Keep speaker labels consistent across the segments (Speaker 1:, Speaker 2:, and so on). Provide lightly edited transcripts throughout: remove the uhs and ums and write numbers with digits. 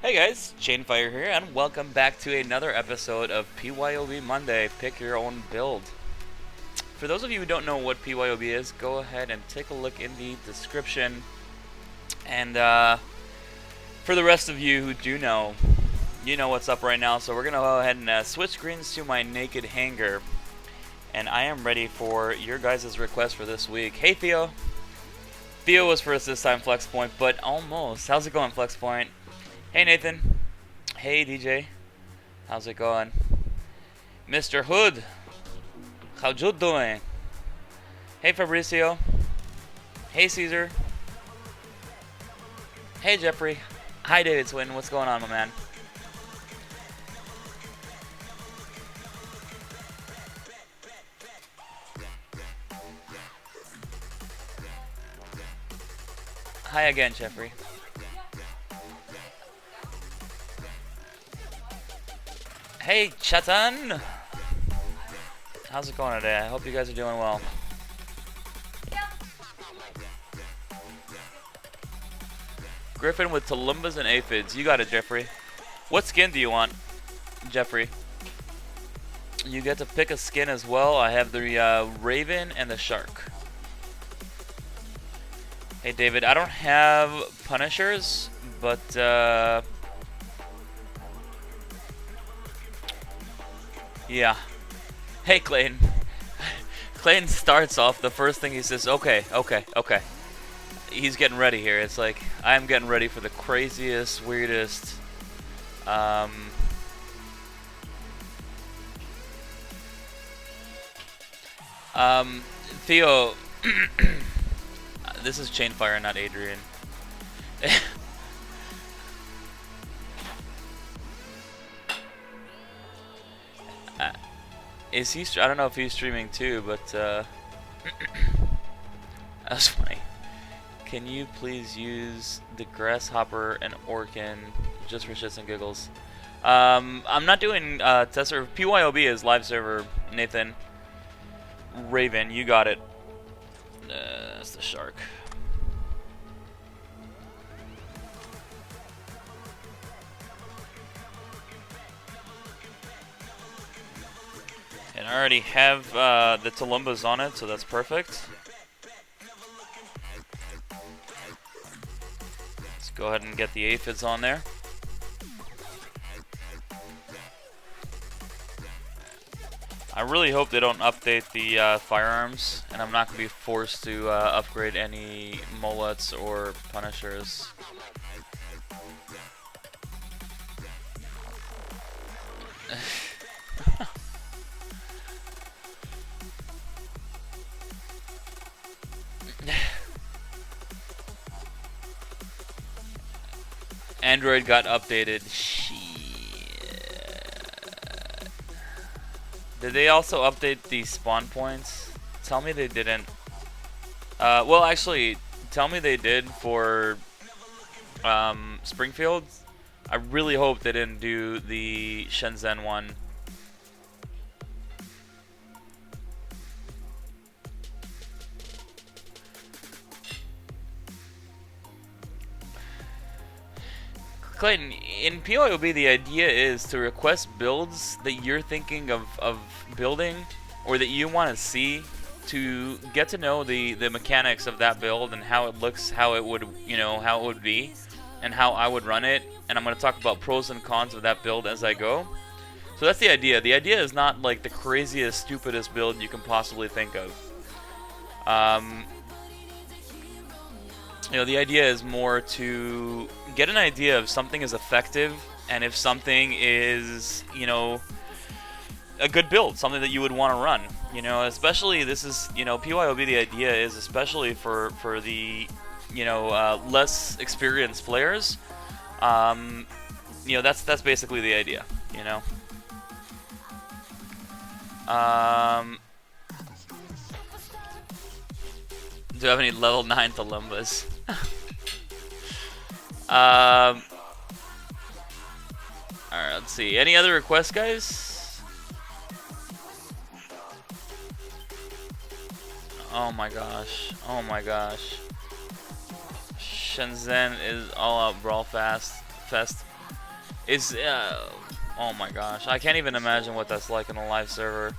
Speaker 1: Hey guys, Chainfire here, and welcome back to another episode of PYOB Monday, Pick Your Own Build. For those of you who don't know what PYOB is, go ahead and take a look in the description. And for the rest of you who do know, you know what's up right now, so we're going to go ahead and switch screens to my naked hangar. And I am ready for your guys' request for this week. Hey Theo! Theo was first this time, Flexpoint, but almost. How's it going, Flexpoint? Hey Nathan. Hey DJ. How's it going? Mr. Hood. How you doing? Hey Fabricio. Hey Caesar. Hey Jeffrey. Hi David Swin. What's going on, my man? Hi again, Jeffrey. Hey, Chatan! How's it going today? I hope you guys are doing well. Griffin with Tulumbas and Aphids. You got it, Jeffrey. What skin do you want, Jeffrey? You get to pick a skin as well. I have the Raven and the Shark. Hey, David. I don't have Punishers, but yeah. Hey, Clayton. Clayton starts off, the first thing he says, okay. He's getting ready here. It's like, I'm getting ready for the craziest, weirdest, Theo, this is Chainfire, not Adrian. Is he? I don't know if he's streaming too, but that's funny. Can you please use the Grasshopper and Orkan just for shits and giggles? I'm not doing test server. PYOB is live server. Nathan, Raven, you got it. That's the Shark. And I already have the Tulumbas on it, so that's perfect. Let's go ahead and get the Aphids on there. I really hope they don't update the firearms, and I'm not going to be forced to upgrade any mullets or punishers. Android got updated. Shit. Did they also update the spawn points? Tell me they didn't. Well, actually, tell me they did for Springfield. I really hope they didn't do the Shenzhen one. Clayton, in PYOB, the idea is to request builds that you're thinking of building or that you want to see to get to know the mechanics of that build and how it looks, how it would, how it would be, and how I would run it. And I'm going to talk about pros and cons of that build as I go. So that's the idea. The idea is not like the craziest, stupidest build you can possibly think of. The idea is more to get an idea if something is effective and if something is, a good build, something that you would want to run. Especially this is, PYOB, the idea is especially for the, less experienced players. That's basically the idea, Do you have any level 9 Tulumbas? Alright, let's see. Any other requests, guys? Oh my gosh. Oh my gosh. Shenzhen is all out brawl fest. is, oh my gosh, I can't even imagine what that's like in a live server.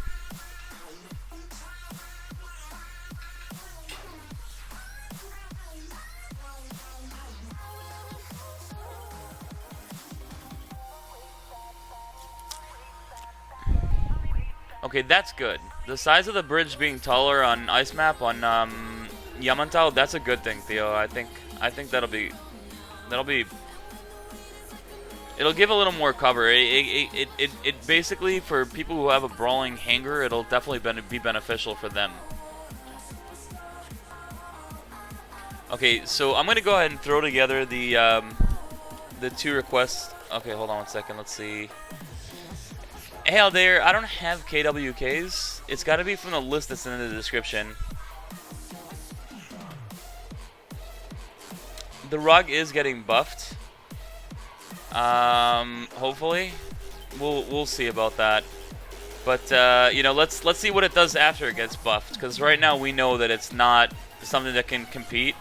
Speaker 1: Okay, that's good. The size of the bridge being taller on ice map on Yamantau, that's a good thing, Theo. I think that'll be it'll give a little more cover. It basically, for people who have a brawling hangar, it'll definitely be beneficial for them. Okay, so I'm gonna go ahead and throw together the 2 requests. Okay, hold on one second. Let's see. Hey out there, I don't have KWKs. It's got to be from the list that's in the description. The rug is getting buffed. Hopefully, we'll see about that. But you know, let's see what it does after it gets buffed. Because right now we know that it's not something that can compete.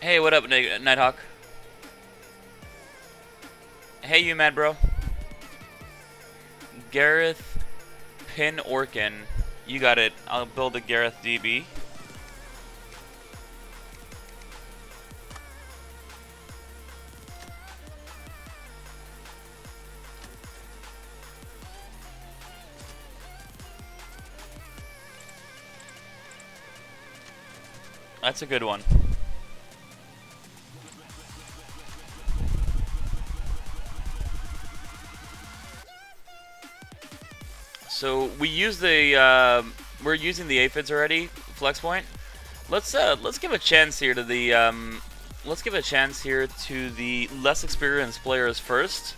Speaker 1: Hey, what up, Nighthawk? Hey, you mad, bro? Gareth, Pin, Orkan. You got it. I'll build a Gareth DB. That's a good one. So we use the we're using the Aphids already, flex point. Let's give a chance here to the less experienced players first,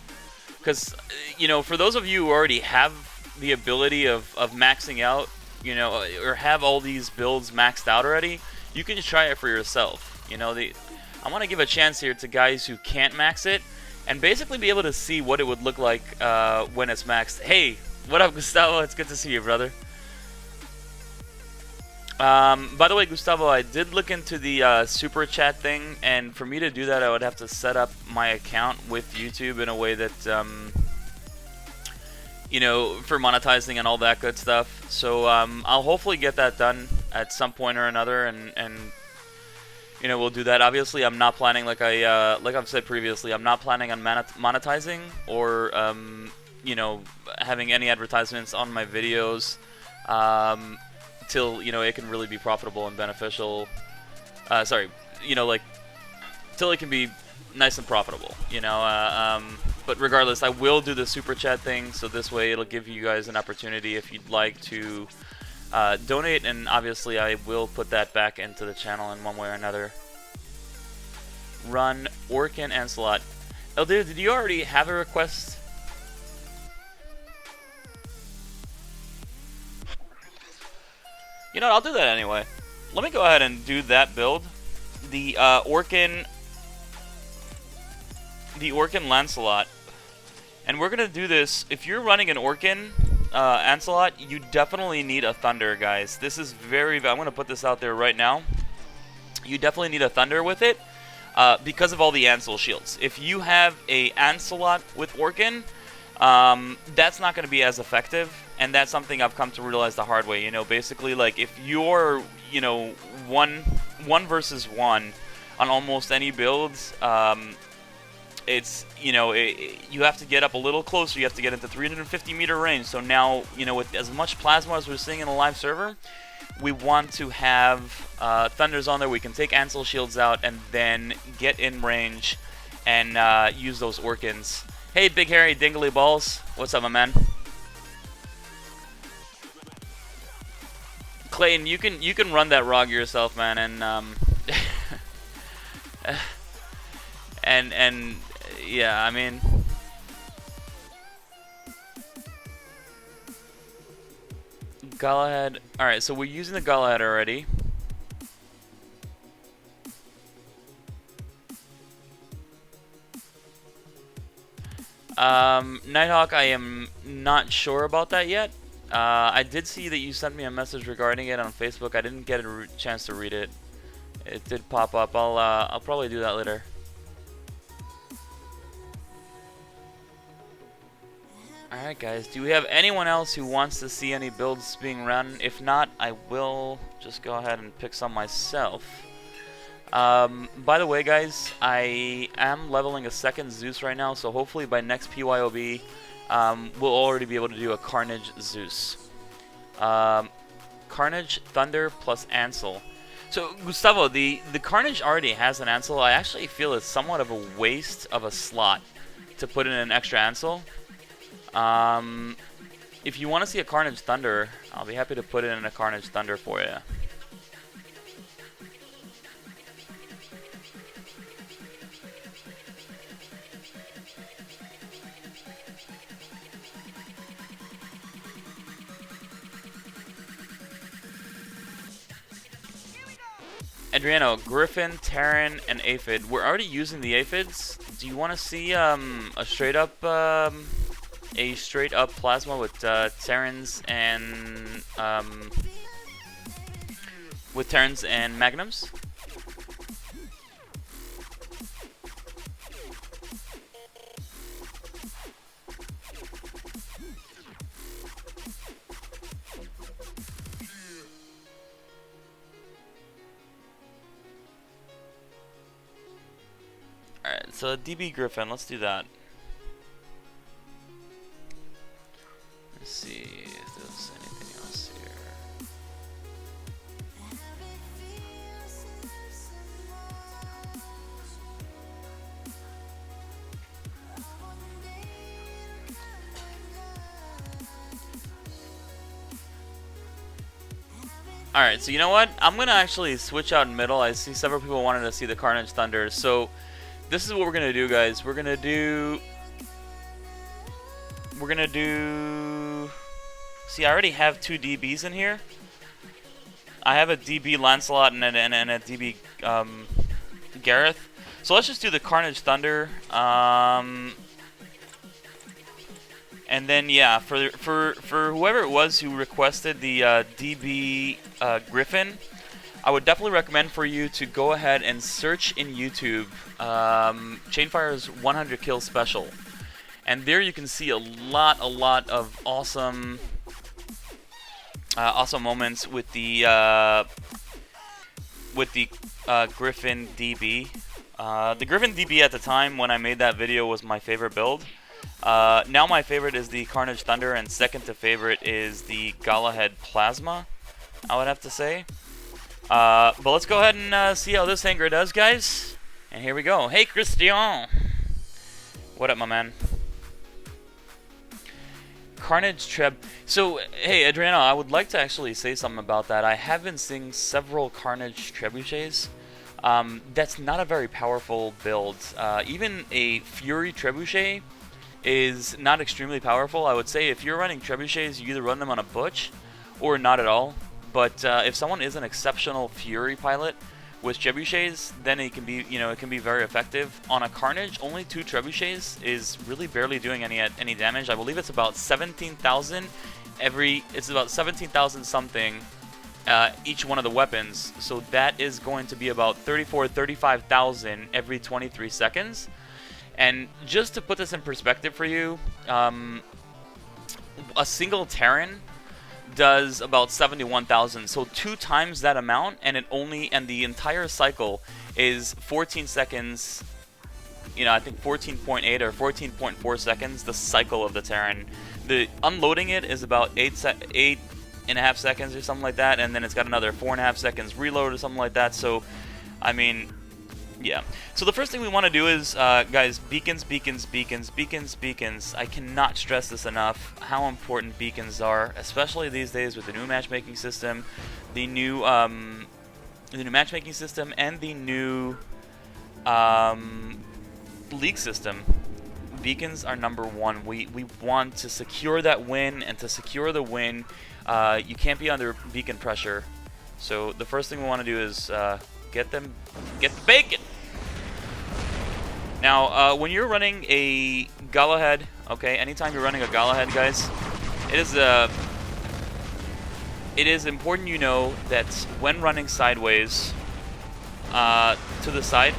Speaker 1: because you know, for those of you who already have the ability of maxing out, you know, or have all these builds maxed out already, you can just try it for yourself. You know, I want to give a chance here to guys who can't max it, and basically be able to see what it would look like when it's maxed. Hey. What up, Gustavo? It's good to see you, brother. By the way, Gustavo, I did look into the super chat thing, and for me to do that, I would have to set up my account with YouTube in a way that, you know, for monetizing and all that good stuff. So I'll hopefully get that done at some point or another, and you know, we'll do that. Obviously, I'm not planning, like I've said previously, I'm not planning on monetizing or you know, having any advertisements on my videos till, you know, it can really be profitable and beneficial. Sorry, you know, like, till it can be nice and profitable, you know. But regardless, I will do the super chat thing, so this way it'll give you guys an opportunity if you'd like to donate, and obviously I will put that back into the channel in one way or another. Run Orkan Ancilot. Eldir, did you already have a request? You know what, I'll do that anyway. Let me go ahead and do that build. The Orkan Lancelot. And we're gonna do this. If you're running an Orkan Ancilot, you definitely need a Thunder, guys. This is very, I'm gonna put this out there right now. You definitely need a Thunder with it because of all the Ancile shields. If you have a Ancilot with Orkan, that's not going to be as effective, and that's something I've come to realize the hard way. You know, basically, like, if you're, you know, one versus one on almost any builds, it's, you know, you have to get up a little closer. You have to get into 350 meter range. So now, you know, with as much plasma as we're seeing in the live server, we want to have Thunders on there. We can take Ancile shields out and then get in range and use those Orkans. Hey, Big Hairy Dingly Balls. What's up, my man? Clayton, you can run that Rog yourself, man, and and yeah, I mean, Galahad. All right, so we're using the Galahad already. Nighthawk, I am not sure about that yet. I did see that you sent me a message regarding it on Facebook. I didn't get a chance to read it. It did pop up. I'll probably do that later. Alright guys, do we have anyone else who wants to see any builds being run? If not, I will just go ahead and pick some myself. By the way guys, I am leveling a second Zeus right now, so hopefully by next PYOB, we'll already be able to do a Carnage Zeus. Carnage, Thunder, plus Ancile. So, Gustavo, the Carnage already has an Ancile. I actually feel it's somewhat of a waste of a slot to put in an extra Ancile. If you want to see a Carnage Thunder, I'll be happy to put it in a Carnage Thunder for you. Adriano, Griffin, Taran, and Aphid. We're already using the Aphids. Do you want to see a straight up plasma with Tarans and Magnums? Alright, so DB Griffin, let's do that. Let's see if there's anything else here. Alright, so you know what? I'm gonna actually switch out in middle. I see several people wanted to see the Carnage Thunder, so this is what we're gonna do, guys. We're gonna do. See, I already have two DBs in here. I have a DB Lancelot and a DB Gareth. So let's just do the Carnage Thunder. And then yeah, for whoever it was who requested the DB Griffin, I would definitely recommend for you to go ahead and search in YouTube Chainfire's 100 kill special, and there you can see a lot of awesome moments with the Griffin DB. The Griffin DB at the time when I made that video was my favorite build. Now my favorite is the Carnage Thunder, and second to favorite is the Galahad Plasma, I would have to say. But let's go ahead and see how this hangar does, guys. And here we go. Hey, Christian! What up, my man? Carnage Treb. So, hey, Adriano, I would like to actually say something about that. I have been seeing several Carnage Trebuchets. That's not a very powerful build. Even a Fury Trebuchet is not extremely powerful. I would say if you're running Trebuchets, you either run them on a Butch or not at all. But if someone is an exceptional Fury pilot with Trebuchets, then it can be, it can be very effective. On a Carnage, only 2 Trebuchets is really barely doing any damage. I believe it's about 17,000 it's about 17,000 something each one of the weapons. So that is going to be about 35,000 every 23 seconds. And just to put this in perspective for you, a single Taran does about 71,000, so 2 times that amount, and the entire cycle is 14 seconds. I think 14.8 or 14.4 seconds. The cycle of the Taran, the unloading it is about 8.5 seconds or something like that, and then it's got another 4.5 seconds reload or something like that. So, I mean, Yeah. So the first thing we want to do is, guys, beacons, beacons, beacons, beacons, beacons. I cannot stress this enough, how important beacons are, especially these days with the new matchmaking system, the new matchmaking system, and the new league system. Beacons are number one. We want to secure that win, and to secure the win, you can't be under beacon pressure. So the first thing we want to do is get the bacon. Now, when you're running a Galahad, okay, anytime you're running a Galahad, guys, it is important you know that when running sideways to the side,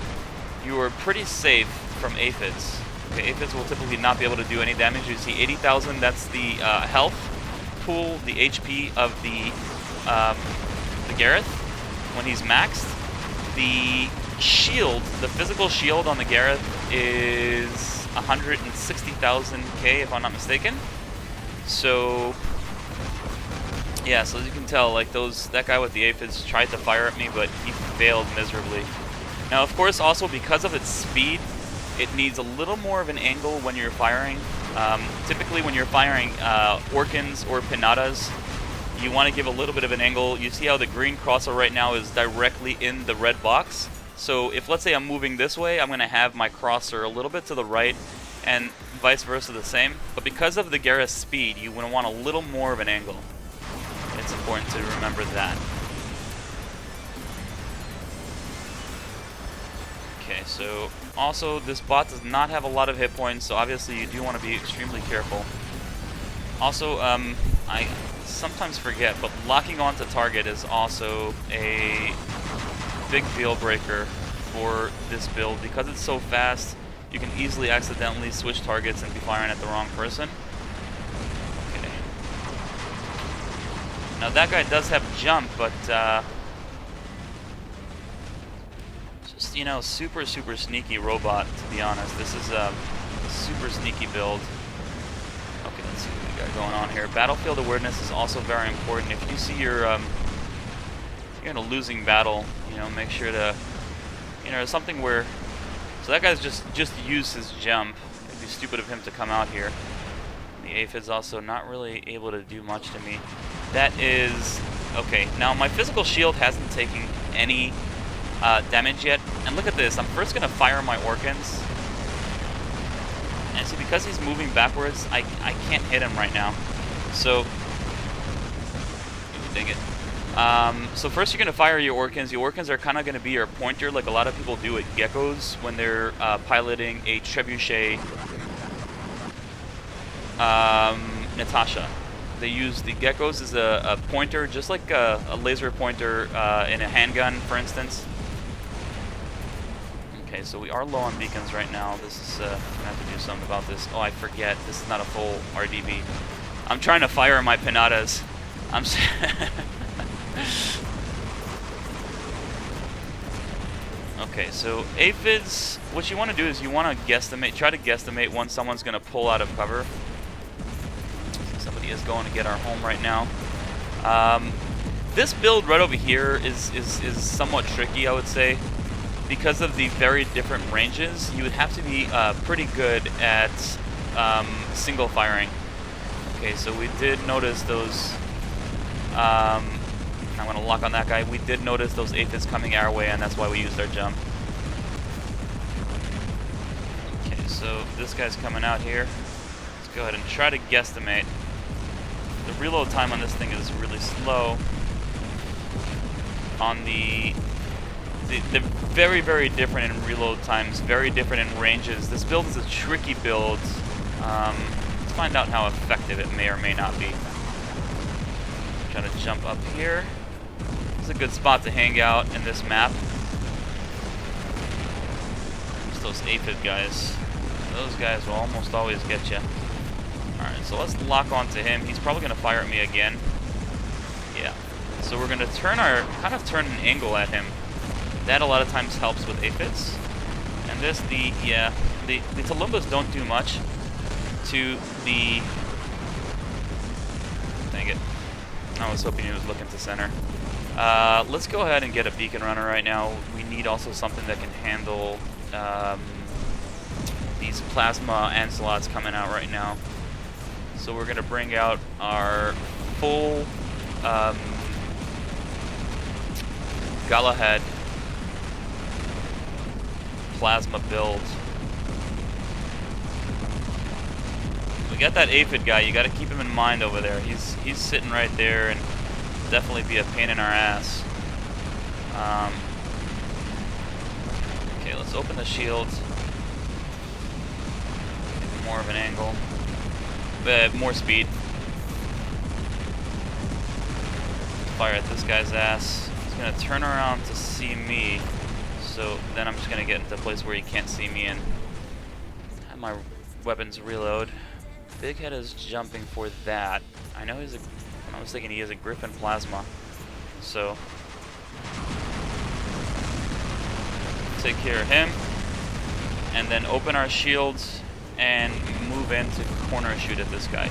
Speaker 1: you are pretty safe from Aphids. Okay, Aphids will typically not be able to do any damage. You see 80,000, that's the health pool, the HP of the Gareth when he's maxed. The shield, the physical shield on the Gareth is 160,000 K if I'm not mistaken. So yeah, so as you can tell, like that guy with the Aphids tried to fire at me, but he failed miserably. Now of course also because of its speed, it needs a little more of an angle when you're firing. Typically when you're firing Orkans or Pinatas, you want to give a little bit of an angle. You see how the green crosser right now is directly in the red box? So if, let's say, I'm moving this way, I'm going to have my crosser a little bit to the right, and vice versa the same. But because of the Gareth's speed, you want a little more of an angle. It's important to remember that. Okay, so also this bot does not have a lot of hit points, so obviously you do want to be extremely careful. Also, I sometimes forget, but locking onto target is also a big deal breaker for this build. Because it's so fast, you can easily accidentally switch targets and be firing at the wrong person. Okay. Now that guy does have jump, but just, you know, super sneaky robot, to be honest. This is a super sneaky build. Okay, let's see what we got going on here. Battlefield awareness is also very important. If you see you're in a losing battle, you know, make sure to, you know, something where, so that guy's just used his jump. It'd be stupid of him to come out here. The Aphid's also not really able to do much to me. That is, okay, now my physical shield hasn't taken any damage yet. And look at this, I'm first gonna fire my Orkans. And see, because he's moving backwards, I can't hit him right now. So, dang it. So first you're going to fire your Orkans. Your Orkans are kind of going to be your pointer, like a lot of people do at Geckos when they're piloting a Trebuchet Natasha. They use the Geckos as a pointer, just like a laser pointer in a handgun, for instance. Okay, so we are low on beacons right now. This is, I'm going to have to do something about this. Oh, I forget. This is not a full RDB. I'm trying to fire my Pinatas. I'm Okay, so Aphids, what you want to do is you want to guesstimate, try to guesstimate when someone's going to pull out of cover. Somebody is going to get our home right now. This build right over here is somewhat tricky, I would say. Because of the very different ranges, you would have to be pretty good at single firing. Okay, so we did notice those... I'm going to lock on that guy. We did notice those Aphids coming our way, and that's why we used our jump. Okay, so this guy's coming out here. Let's go ahead and try to guesstimate. The reload time on this thing is really slow. On the very different in reload times, very different in ranges. This build is a tricky build. Let's find out how effective it may or may not be. Try to jump up here. This is a good spot to hang out in this map. Just those Aphid guys. Those guys will almost always get you. Alright, so let's lock onto him. He's probably going to fire at me again. Yeah. So we're going to turn kind of turn an angle at him. That a lot of times helps with Aphids. And this, the Tulumbas don't do much to the... Dang it. I was hoping he was looking to center. Let's go ahead and get a beacon runner right now. We need also something that can handle these plasma Ancelots coming out right now. So we're going to bring out our full Galahad plasma build. We got that Aphid guy. You got to keep him in mind over there. He's sitting right there and definitely be a pain in our ass. Okay, let's open the shields. Get more of an angle. More speed. Fire at this guy's ass. He's gonna turn around to see me. So then I'm just gonna get into a place where he can't see me and have my weapons reload. Big Head is jumping for that. I know he's a... I was thinking he has a Griffin plasma. So take care of him. And then open our shields and move in to corner shoot at this guy.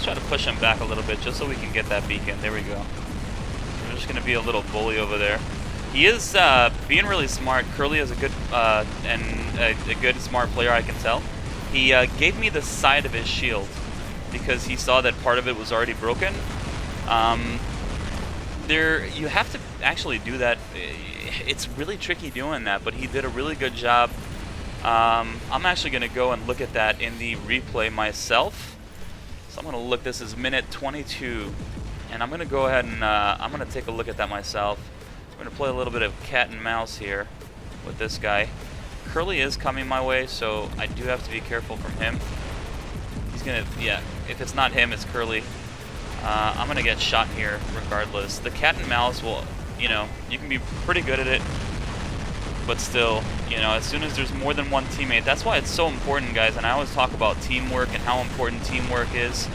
Speaker 1: Try to push him back a little bit just so we can get that beacon. There we go. We're just going to be a little bully over there. He is being really smart. Curly is a good a good smart player, I can tell. He gave me the side of his shield because he saw that part of it was already broken. You have to actually do that. It's really tricky doing that, but he did a really good job. I'm actually going to go and look at that in the replay myself. So I'm going to look, this is minute 22, and I'm going to go ahead and I'm going to take a look at that myself. I'm going to play a little bit of cat and mouse here with this guy. Curly is coming my way, so I do have to be careful from him. He's going to, yeah, if it's not him, it's Curly. I'm going to get shot here regardless. The cat and mouse will, you know, you can be pretty good at it, but still, you know, as soon as there's more than one teammate, that's why it's so important, guys, and I always talk about teamwork and how important teamwork is.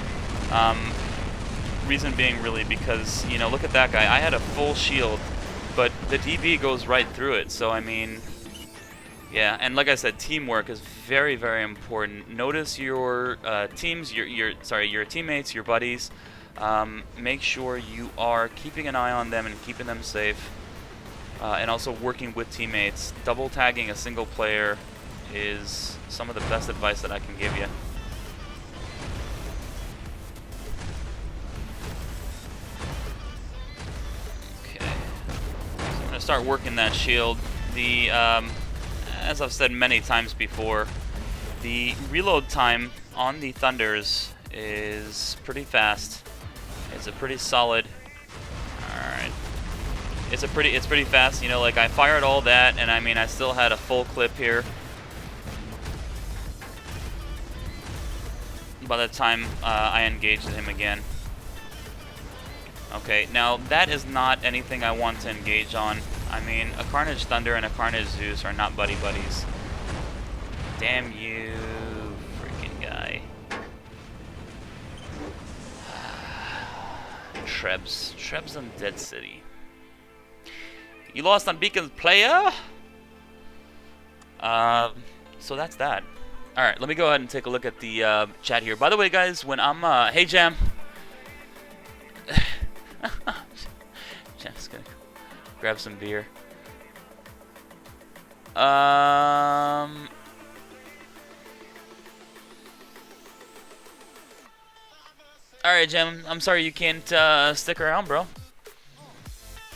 Speaker 1: Reason being really because, you know, look at that guy. I had a full shield, but the DB goes right through it, so I mean, yeah, and like I said, teamwork is very, very important. Notice your teams, your teammates, your buddies. Make sure you are keeping an eye on them and keeping them safe. And also working with teammates. Double tagging a single player is some of the best advice that I can give you. Okay, so I'm going to start working that shield. The as I've said many times before, the reload time on the Thunders is pretty fast. It's a pretty solid. All right. It's pretty fast, you know, like I fired all that and I mean I still had a full clip here by the time I engaged him again. Okay, now that is not anything I want to engage on. I mean, a Carnage Thunder and a Carnage Zeus are not buddy buddies. Damn you, freaking guy. Trebs on Dead City. You lost on Beacon's player? So that's that. Alright, let me go ahead and take a look at the chat here. By the way, guys, when I'm... hey, Jam. Jam's gonna grab some beer. Alright, Jam, I'm sorry you can't stick around, bro.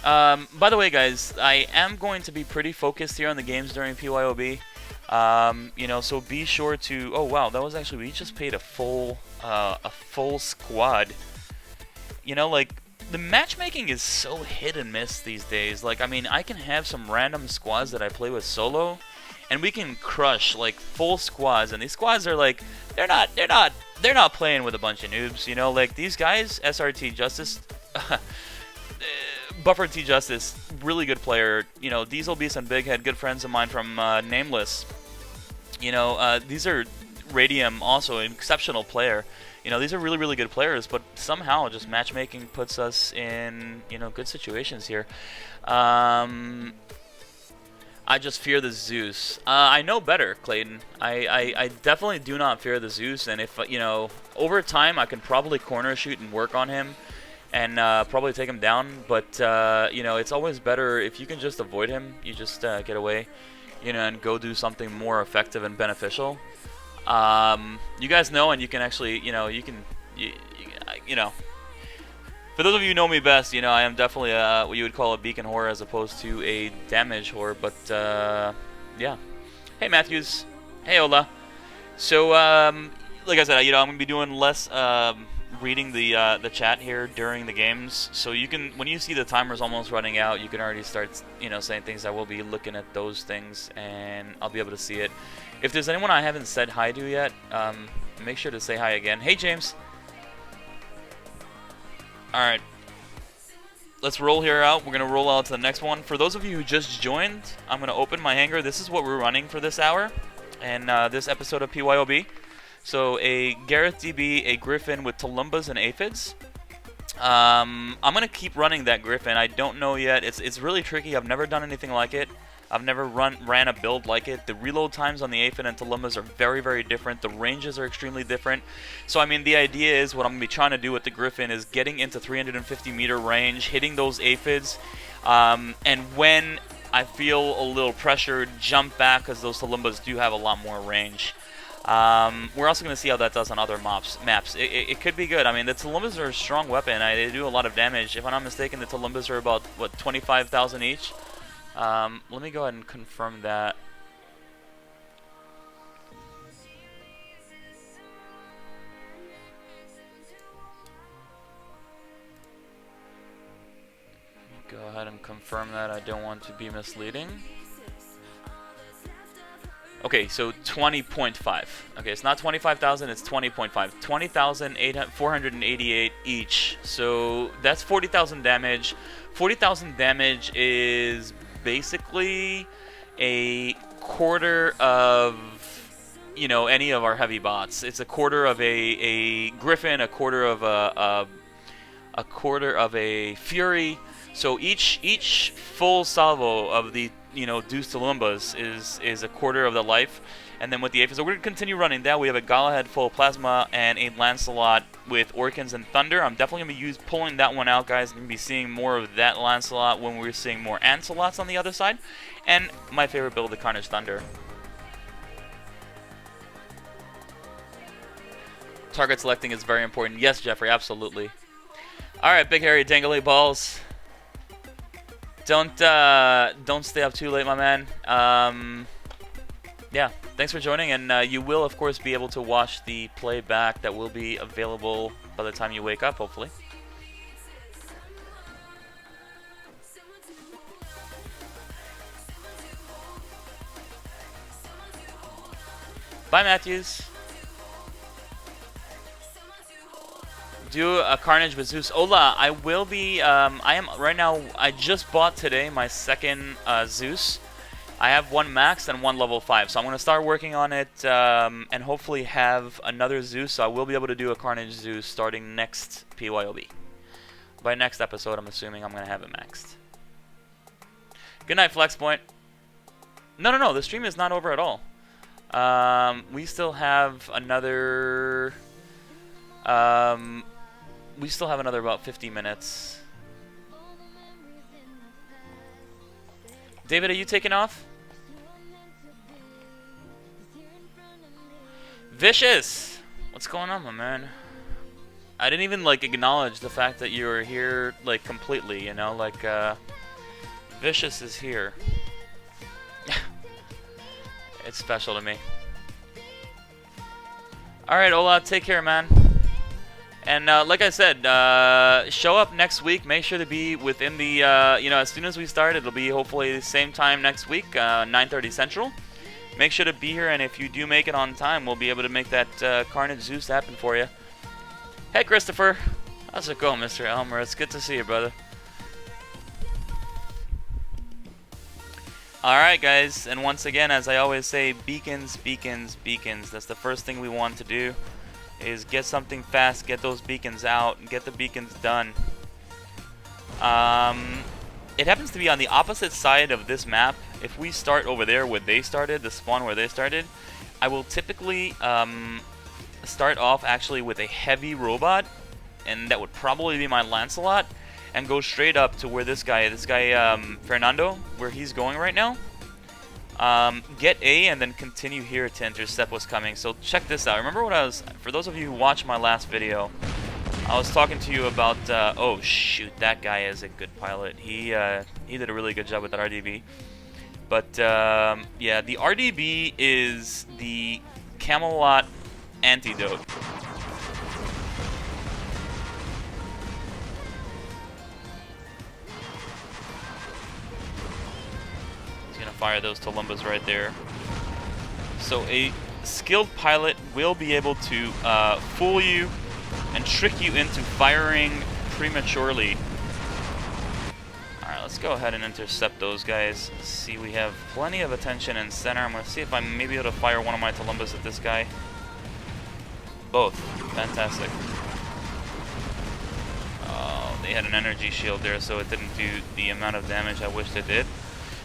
Speaker 1: By the way, guys, I am going to be pretty focused here on the games during PYOB. You know, so be sure to... Oh, wow, that was actually... We just paid a full squad. You know, like, the matchmaking is so hit and miss these days. Like, I mean, I can have some random squads that I play with solo, and we can crush, like, full squads. And these squads are, like, they're not playing with a bunch of noobs, you know? Like, these guys, SRT Justice... Buffer T Justice, really good player. You know, Diesel Beast and Big Head, good friends of mine from Nameless. You know, these are Radium, also an exceptional player. You know, these are really, really good players, but somehow just matchmaking puts us in, you know, good situations here. I just fear the Zeus. I know better, Clayton. I definitely do not fear the Zeus, and if, you know, over time I can probably corner shoot and work on him and probably take him down, but, you know, it's always better if you can just avoid him, you just get away, you know, and go do something more effective and beneficial. You guys know, and you can actually, you know, you know, for those of you who know me best, you know, I am definitely what you would call a beacon whore as opposed to a damage whore, but, yeah. Hey, Matthews. Hey, Ola. So, like I said, you know, I'm going to be doing less reading the chat here during the games, so you can, when you see the timer's almost running out, you can already start, you know, saying things. I will be looking at those things, and I'll be able to see it. If there's anyone I haven't said hi to yet, make sure to say hi again. Hey, James. Alright, let's roll here out. We're going to roll out to the next one. For those of you who just joined, I'm going to open my hangar. This is what we're running for this hour and this episode of PYOB. So a Gareth DB, a Griffin with Tulumbas and Aphids. I'm going to keep running that Griffin. I don't know yet. It's really tricky. I've never done anything like it. I've never ran a build like it. The reload times on the Aphid and Tulumbas are very, very different. The ranges are extremely different. So, I mean, the idea is what I'm going to be trying to do with the Griffin is getting into 350-meter range, hitting those Aphids, and when I feel a little pressure, jump back because those Tulumbas do have a lot more range. We're also going to see how that does on other maps. It could be good. I mean, the Tulumbas are a strong weapon. They do a lot of damage. If I'm not mistaken, the Tulumbas are about, what, 25,000 each? Let me go ahead and confirm that. Go ahead and confirm that. I don't want to be misleading. Okay, so 20.5. Okay, it's not 25,000, it's 20.5. 20,488 each. So that's 40,000 damage. 40,000 damage is basically a quarter of, you know, any of our heavy bots. It's a quarter of a Griffin, a quarter of a Fury. So each full salvo of the, you know, Deuce Tulumbas is a quarter of the life. And then with the Aphid, so we're going to continue running that. We have a Galahad full plasma and a Lancelot with Orkans and Thunder. I'm definitely going to be pulling that one out, guys. You're going to be seeing more of that Lancelot when we're seeing more Ancilots on the other side. And my favorite build, the Carnage Thunder. Target selecting is very important. Yes, Jeffrey, absolutely. Alright, big hairy dangly balls. Don't stay up too late, my man. Yeah, thanks for joining, and you will, of course, be able to watch the playback that will be available by the time you wake up, hopefully. Bye, Matthews. Do a Carnage with Zeus. Ola, I will be, I am, right now, I just bought today my second Zeus. I have one max and one level 5, so I'm going to start working on it and hopefully have another Zeus, so I will be able to do a Carnage Zeus starting next PYOB. By next episode, I'm assuming I'm going to have it maxed. Good night, Flexpoint. No, the stream is not over at all. We still have another... we still have another about 50 minutes. David, are you taking off? Vicious! What's going on, my man? I didn't even, like, acknowledge the fact that you were here, like, completely, you know? Like, Vicious is here. It's special to me. Alright, Ola, take care, man. And like I said, show up next week. Make sure to be within the, you know, as soon as we start, it'll be hopefully the same time next week, 9:30 Central. Make sure to be here, and if you do make it on time, we'll be able to make that Carnage Zeus happen for you. Hey, Christopher. How's it going, Mr. Elmer? It's good to see you, brother. Alright, guys, and once again, as I always say, beacons, beacons, beacons. That's the first thing we want to do. Is get something fast, get those beacons out, and get the beacons done. it happens to be on the opposite side of this map. If we start over there where they started, the spawn where they started, I will typically start off actually with a heavy robot, and that would probably be my Lancelot, and go straight up to where this guy Fernando, where he's going right now. Get A and then continue here to intercept what's coming. So check this out. Remember what for those of you who watched my last video, I was talking to you about, oh shoot, that guy is a good pilot. He did a really good job with that RDB. But, yeah, the RDB is the Camelot antidote. He's gonna fire those Tulumbas right there. So a skilled pilot will be able to fool you and trick you into firing prematurely. Alright, let's go ahead and intercept those guys. See, we have plenty of attention in center. I'm going to see if I may be able to fire one of my Tulumbas at this guy. Both. Fantastic. Oh, they had an energy shield there, so it didn't do the amount of damage I wished it did.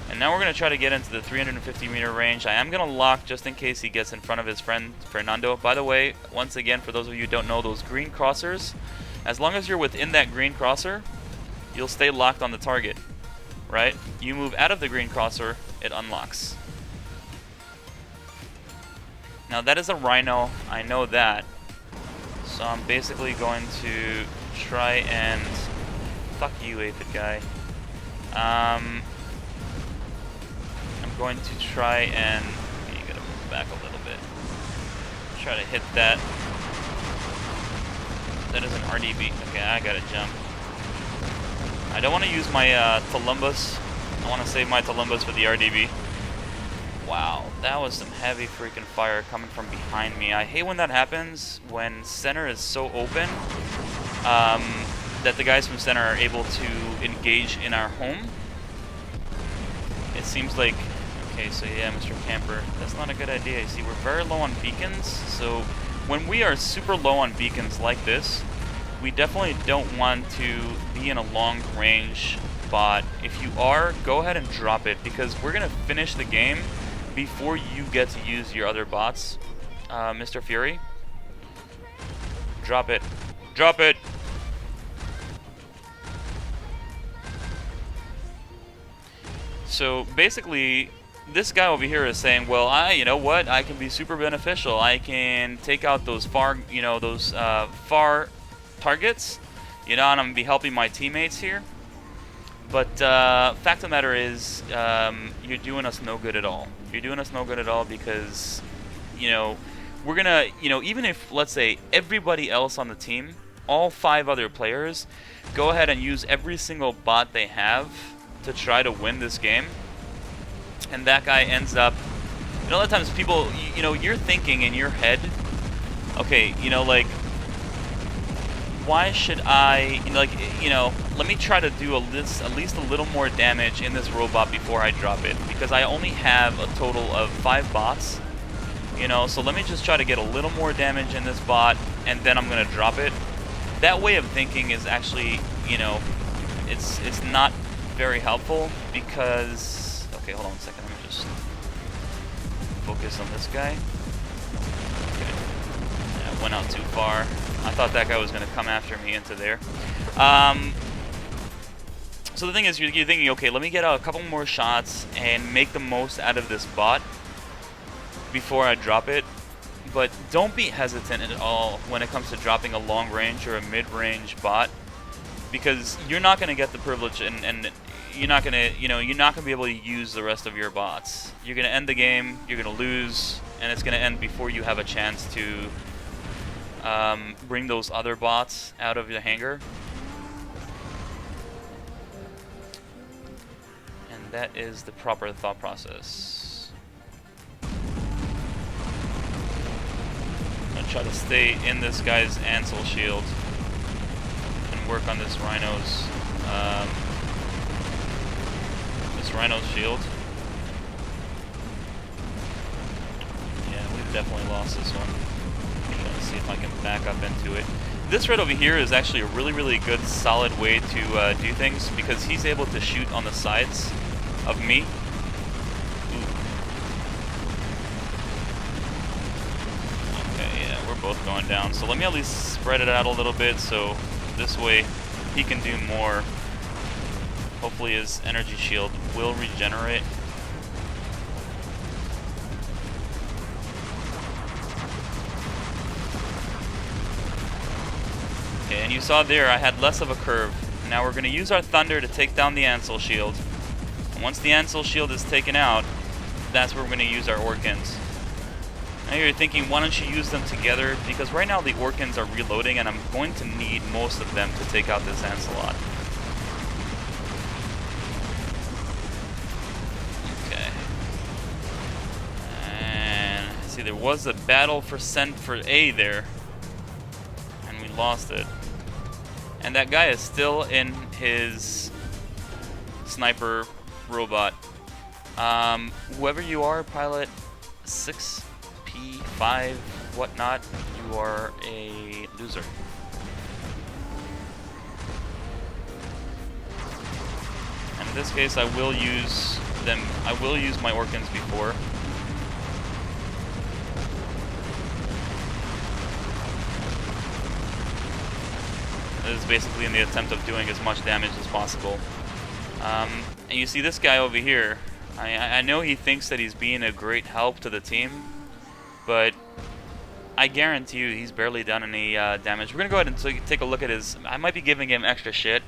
Speaker 1: And now we're going to try to get into the 350 meter range. I am going to lock just in case he gets in front of his friend Fernando. By the way, once again, for those of you who don't know, those green crossers, as long as you're within that green crosser, you'll stay locked on the target, right? You move out of the green crosser, it unlocks. Now that is a Rhino, I know that. So I'm basically going to try and... Fuck you, Aphid guy. I'm going to try and... You gotta move back a little bit. Try to hit that. That is an RDB. Okay, I gotta jump. I don't want to use my Tulumbas. I want to save my Tulumbas for the RDB. Wow, that was some heavy freaking fire coming from behind me. I hate when that happens, when center is so open, that the guys from center are able to engage in our home. It seems like... Okay, so yeah, Mr. Camper, that's not a good idea. You see, we're very low on beacons, so when we are super low on beacons like this, we definitely don't want to be in a long-range bot. If you are, go ahead and drop it, because we're going to finish the game before you get to use your other bots. Mr. Fury. Drop it. Drop it! So, basically... This guy over here is saying, well, you know what? I can be super beneficial. I can take out those far, far targets, and I'm gonna be helping my teammates here. But fact of the matter is, you're doing us no good at all. You're doing us no good at all because, we're gonna, even if, let's say, everybody else on the team, all 5 other players, go ahead and use every single bot they have to try to win this game. And that guy ends up... a lot of times people, you're thinking in your head, okay, why should I, let me try to do at least a little more damage in this robot before I drop it. Because I only have a total of 5 bots, so let me just try to get a little more damage in this bot, and then I'm going to drop it. That way of thinking is actually, it's not very helpful, because... Okay, hold on a second. Let me just focus on this guy. Okay. Yeah, went out too far. I thought that guy was going to come after me into there. So the thing is, you're thinking, okay, let me get a couple more shots and make the most out of this bot before I drop it. But don't be hesitant at all when it comes to dropping a long range or a mid-range bot, because you're not going to get the privilege and you're not gonna, you're not gonna be able to use the rest of your bots. You're gonna end the game, you're gonna lose, and it's gonna end before you have a chance to bring those other bots out of the hangar. And that is the proper thought process. I'm gonna try to stay in this guy's Ancile shield and work on this Rhino's. Rhino's shield. Yeah, we've definitely lost this one. I'm trying to see if I can back up into it. this right over here is actually a really good solid way to do things, because he's able to shoot on the sides of me. Ooh. Okay, yeah, we're both going down. So let me at least spread it out a little bit, so this way he can do more. Hopefully his energy shield will regenerate. Okay, and you saw there I had less of a curve. Now we're going to use our Thunder to take down the Ancile shield. And once the Ancile shield is taken out, that's where we're going to use our Orkans. Now you're thinking, why don't you use them together? Because right now the Orkans are reloading, and I'm going to need most of them to take out this Ancilot. Okay. And see, there was a battle for A there, and we lost it. And that guy is still in his sniper robot. Whoever you are, pilot 6P5, whatnot, you are a loser. And in this case, I will use them. I will use my Orkans before. This is basically in the attempt of doing as much damage as possible. And you see this guy over here. I know he thinks that he's being a great help to the team, but I guarantee you he's barely done any damage. We're gonna go ahead and take a look at his. I might be giving him extra shit.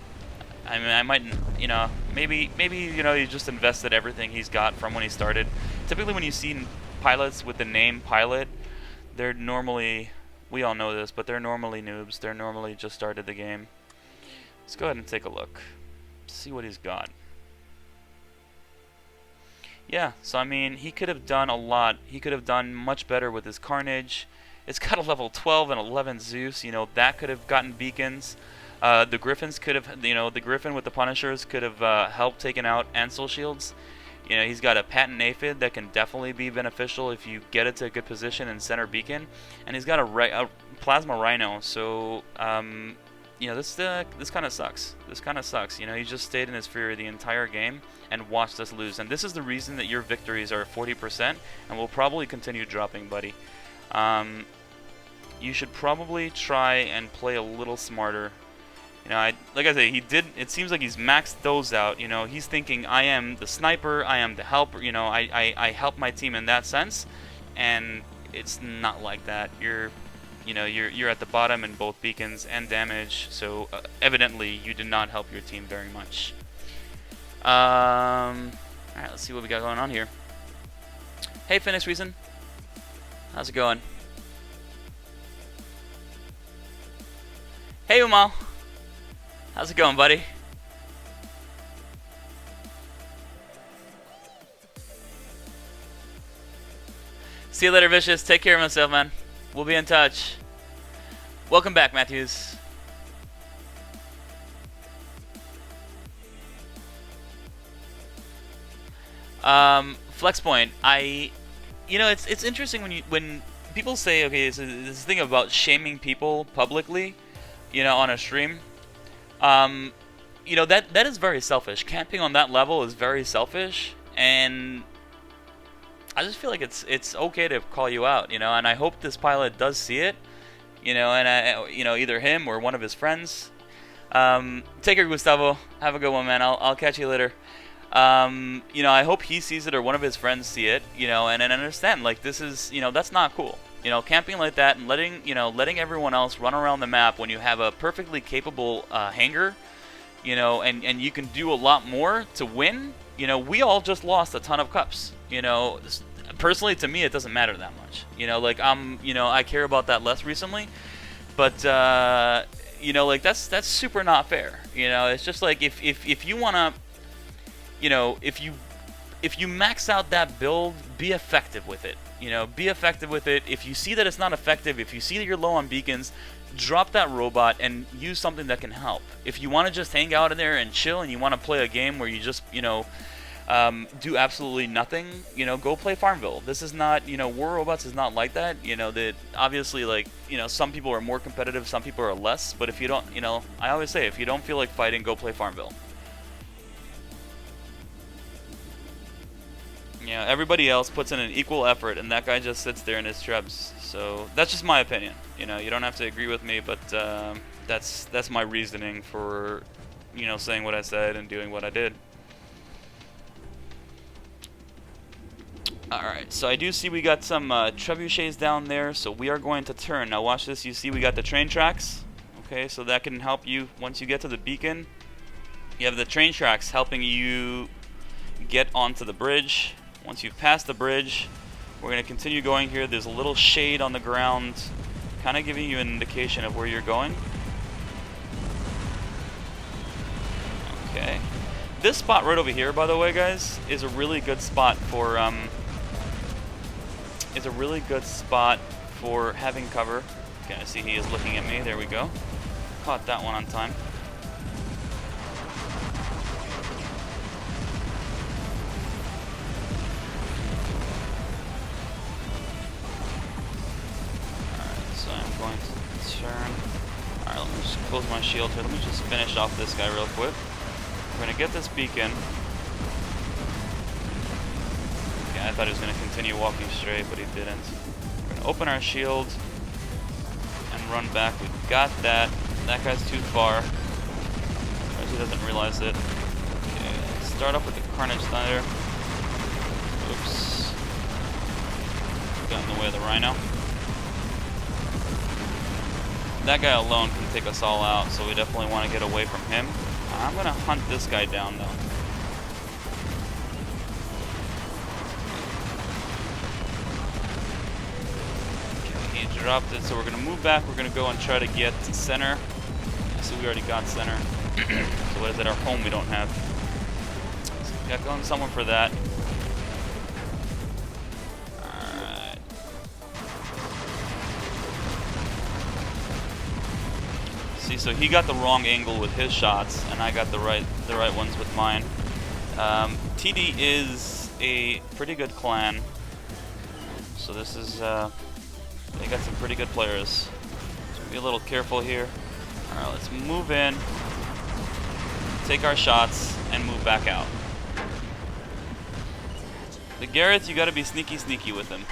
Speaker 1: I mean, I might, you know, maybe you know, he just invested everything he's got from when he started. Typically, when you see pilots with the name pilot, they're normally, we all know this, but they're normally noobs. They're normally just started the game. Let's go ahead and take a look. See what he's got. Yeah, so I mean, he could have done a lot. He could have done much better with his Carnage. It's got a level 12 and 11 Zeus. You know, that could have gotten beacons. The Griffins could have, you know, the Griffin with the Punishers could have helped taking out Ancile shields. You know, he's got a patent Aphid that can definitely be beneficial if you get it to a good position in center beacon. And he's got a Plasma Rhino, so, you know, this kind of sucks. This kind of sucks. You know, he just stayed in his fury the entire game and watched us lose. And this is the reason that your victories are 40% and will probably continue dropping, buddy. You should probably try and play a little smarter. You know, like I say, it seems like he's maxed those out. You know, he's thinking, I am the sniper, I am the helper, you know, I help my team in that sense. And it's not like that. You're at the bottom in both beacons and damage, so evidently you did not help your team very much. Alright, let's see what we got going on here. Hey, Phoenix Reason. How's it going? Hey, Umal. How's it going, buddy? See you later, Vicious. Take care of myself, man. We'll be in touch. Welcome back, Matthews. Flexpoint. You know, it's interesting when people say, okay, so this thing about shaming people publicly, you know, on a stream. You know, that is very selfish. Camping on that level is very selfish, and I just feel like it's okay to call you out, you know, and I hope this pilot does see it, you know, and you know, either him or one of his friends. Take care, Gustavo. Have a good one, man. I'll catch you later. You know, I hope he sees it or one of his friends see it, you know, and understand, like, this is, you know, that's not cool. You know, camping like that and letting everyone else run around the map when you have a perfectly capable hangar, you know, and you can do a lot more to win. You know, we all just lost a ton of cups. You know, personally, to me, it doesn't matter that much. You know, like, you know, I care about that less recently, but you know, like, that's super not fair. You know, it's just like if you wanna, you know, if you max out that build, be effective with it. You know, be effective with it. If you see that it's not effective, if you see that you're low on beacons, drop that robot and use something that can help. If you want to just hang out in there and chill and you want to play a game where you just, you know, do absolutely nothing, you know, go play Farmville. This is not, you know, War Robots is not like that. You know, that obviously, like, you know, some people are more competitive, some people are less, but if you don't, you know, I always say, if you don't feel like fighting, go play Farmville. You know, everybody else puts in an equal effort, and that guy just sits there in his trebs. So that's just my opinion. You know, you don't have to agree with me, but that's my reasoning for, you know, saying what I said and doing what I did. Alright, so I do see we got some trebuchets down there, so we are going to turn. Now watch this, you see we got the train tracks. Okay, so that can help you once you get to the beacon. You have the train tracks helping you get onto the bridge. Once you've passed the bridge, we're going to continue going here. There's a little shade on the ground, kind of giving you an indication of where you're going. Okay. This spot right over here, by the way, guys, is a really good spot for having cover. Okay, I see he is looking at me. There we go. Caught that one on time. Alright, so I'm going to turn. Alright, let me just close my shield here. Let me just finish off this guy real quick. We're going to get this beacon. Okay, I thought he was going to continue walking straight, but he didn't. We're going to open our shield and run back. We got that. That guy's too far. He doesn't realize it. Okay, let's start off with the Carnage Thunder. Oops. Got in the way of the Rhino. That guy alone can take us all out, so we definitely want to get away from him. I'm going to hunt this guy down, though. Okay, he dropped it, so we're going to move back. We're going to go and try to get to center. So we already got center. So what is it? Our home we don't have. So we got going someone for that. Alright. See, so he got the wrong angle with his shots, and I got the right ones with mine. TD is a pretty good clan. So this is they got some pretty good players. So be a little careful here. Alright, let's move in, take our shots, and move back out. The Gareth, you gotta be sneaky with him.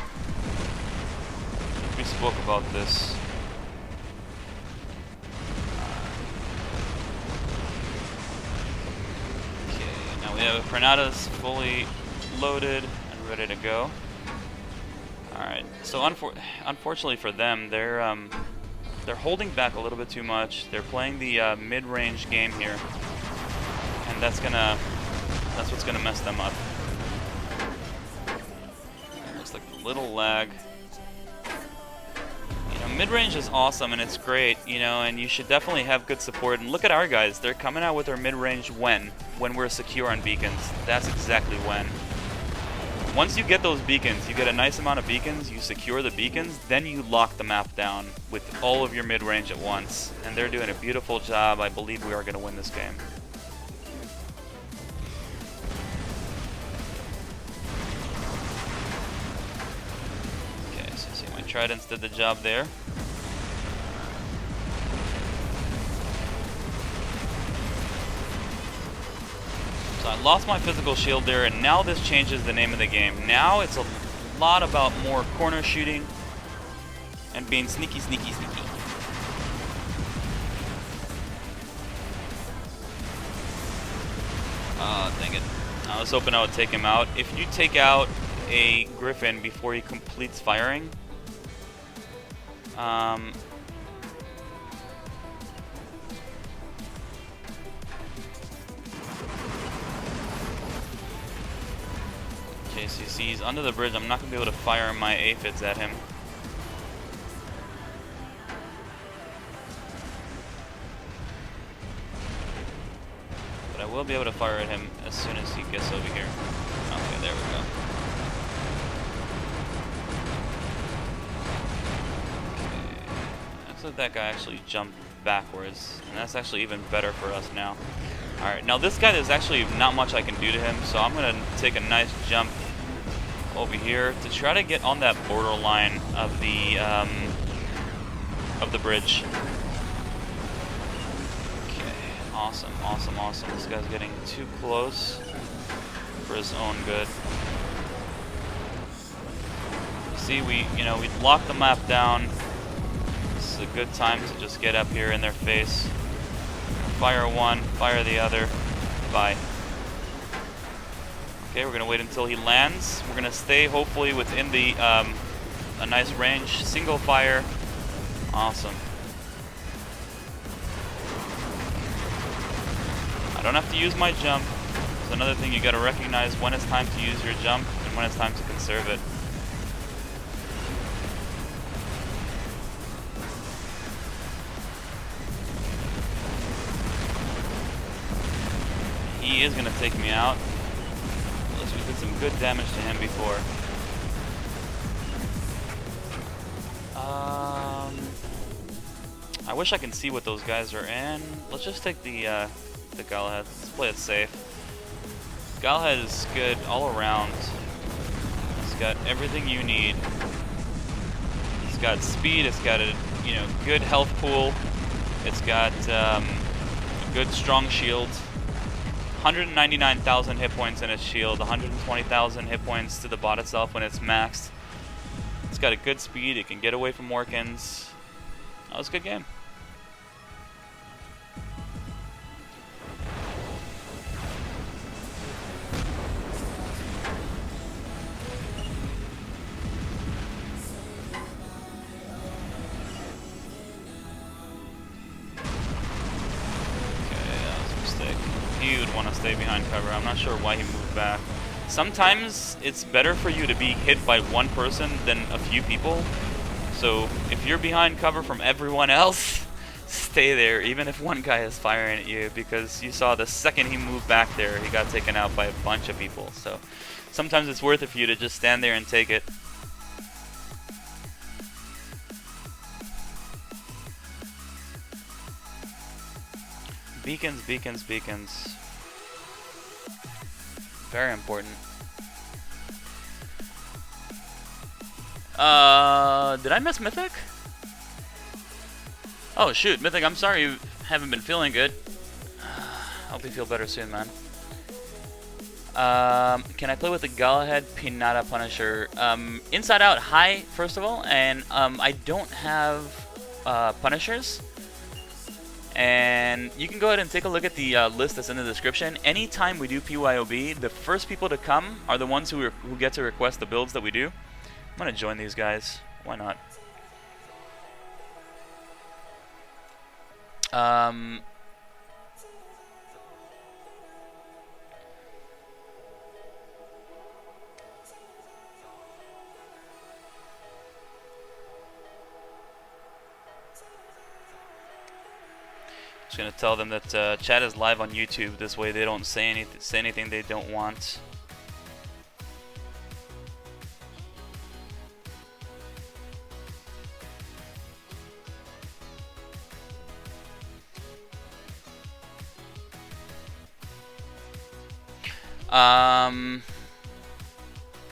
Speaker 1: We spoke about this. Okay, now we have Pinata's fully loaded and ready to go. Alright, so unfortunately for them, they're holding back a little bit too much. They're playing the mid-range game here, and that's what's gonna mess them up. Looks like a little lag. You know, mid-range is awesome and it's great, you know, and you should definitely have good support. And look at our guys; they're coming out with their mid-range when we're secure on beacons. That's exactly when. Once you get those beacons, you get a nice amount of beacons, you secure the beacons, then you lock the map down with all of your mid-range at once. And they're doing a beautiful job. I believe we are going to win this game. Okay, so see, my Tridents did the job there. I lost my physical shield there, and now this changes the name of the game. Now it's a lot about more corner shooting and being sneaky. Dang it. I was hoping I would take him out. If you take out a Griffin before he completes firing, okay, so you see he's under the bridge. I'm not going to be able to fire my Aphids at him. But I will be able to fire at him as soon as he gets over here. Okay, there we go. Okay. Looks like that guy actually jumped backwards. And that's actually even better for us now. Alright, now this guy, there's actually not much I can do to him, so I'm going to take a nice jump over here to try to get on that borderline of the bridge. Okay, awesome, awesome, awesome. This guy's getting too close for his own good. See, we locked the map down. This is a good time to just get up here in their face. Fire one, fire the other. Bye. Okay, we're gonna wait until he lands. We're gonna stay hopefully within the a nice range. Single fire. Awesome. I don't have to use my jump. It's another thing you gotta recognize when it's time to use your jump and when it's time to conserve it. He is gonna take me out. Unless we did some good damage to him before. I wish I can see what those guys are in. Let's just take the Galahad. Let's play it safe. Galahad is good all around. It's got everything you need. It's got speed. It's got a good health pool. It's got a good strong shield. 199,000 hit points in its shield. 120,000 hit points to the bot itself when it's maxed. It's got a good speed. It can get away from Orkans. That was a good game. He would want to stay behind cover. I'm not sure why he moved back. Sometimes it's better for you to be hit by one person than a few people. So if you're behind cover from everyone else, stay there, even if one guy is firing at you, because you saw the second he moved back there, he got taken out by a bunch of people. So sometimes it's worth it for you to just stand there and take it. Beacons, beacons, beacons. Very important. Did I miss Mythic? Oh shoot, Mythic, I'm sorry you haven't been feeling good. Hope you feel better soon, man. Can I play with the Galahad Pinata Punisher? Inside Out, hi, first of all, and I don't have Punishers. And you can go ahead and take a look at the list that's in the description. Anytime we do PYOB, the first people to come are the ones who get to request the builds that we do. I'm going to join these guys. Why not? Just gonna tell them that chat is live on YouTube. This way they don't say anything they don't want.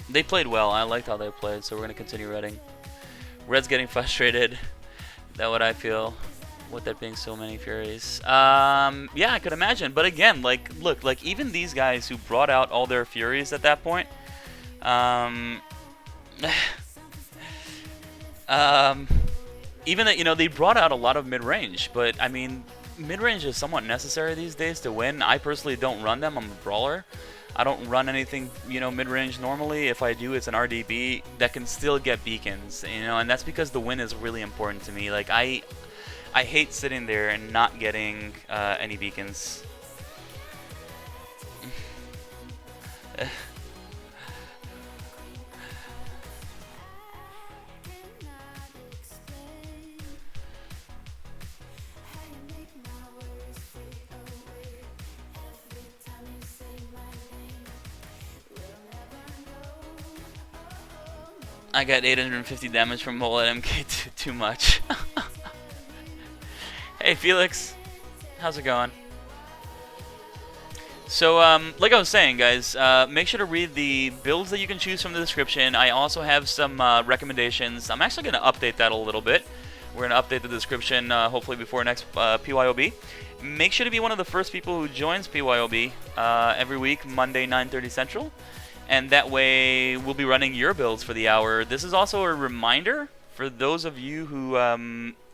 Speaker 1: They played well. I liked how they played, so we're gonna continue reading. Red's getting frustrated. That's what I feel. With there being so many Furies. Yeah, I could imagine. But again, like, look, like, even these guys who brought out all their Furies at that point, even that, they brought out a lot of mid-range, but, I mean, mid-range is somewhat necessary these days to win. I personally don't run them. I'm a brawler. I don't run anything, mid-range normally. If I do, it's an RDB that can still get beacons, and that's because the win is really important to me. Like, I hate sitting there and not getting any beacons. I got 850 damage from Mullet MK, too much. Hey Felix, how's it going? So, like I was saying, guys, make sure to read the builds that you can choose from the description. I also have some recommendations. I'm actually going to update that a little bit. We're going to update the description hopefully before next PYOB. Make sure to be one of the first people who joins PYOB every week, Monday, 9:30 Central. And that way, we'll be running your builds for the hour. This is also a reminder for those of you who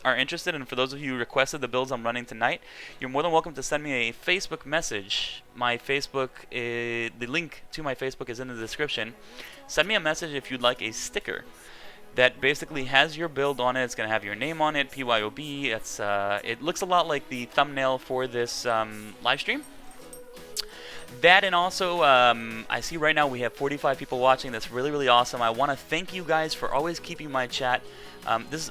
Speaker 1: are interested, and for those of you who requested the builds I'm running tonight, you're more than welcome to send me a Facebook message. My Facebook, the link to my Facebook is in the description. Send me a message if you'd like a sticker that basically has your build on it. It's going to have your name on it, PYOB. It looks a lot like the thumbnail for this live stream. That, and also, I see right now we have 45 people watching. That's really, really awesome. I want to thank you guys for always keeping my chat.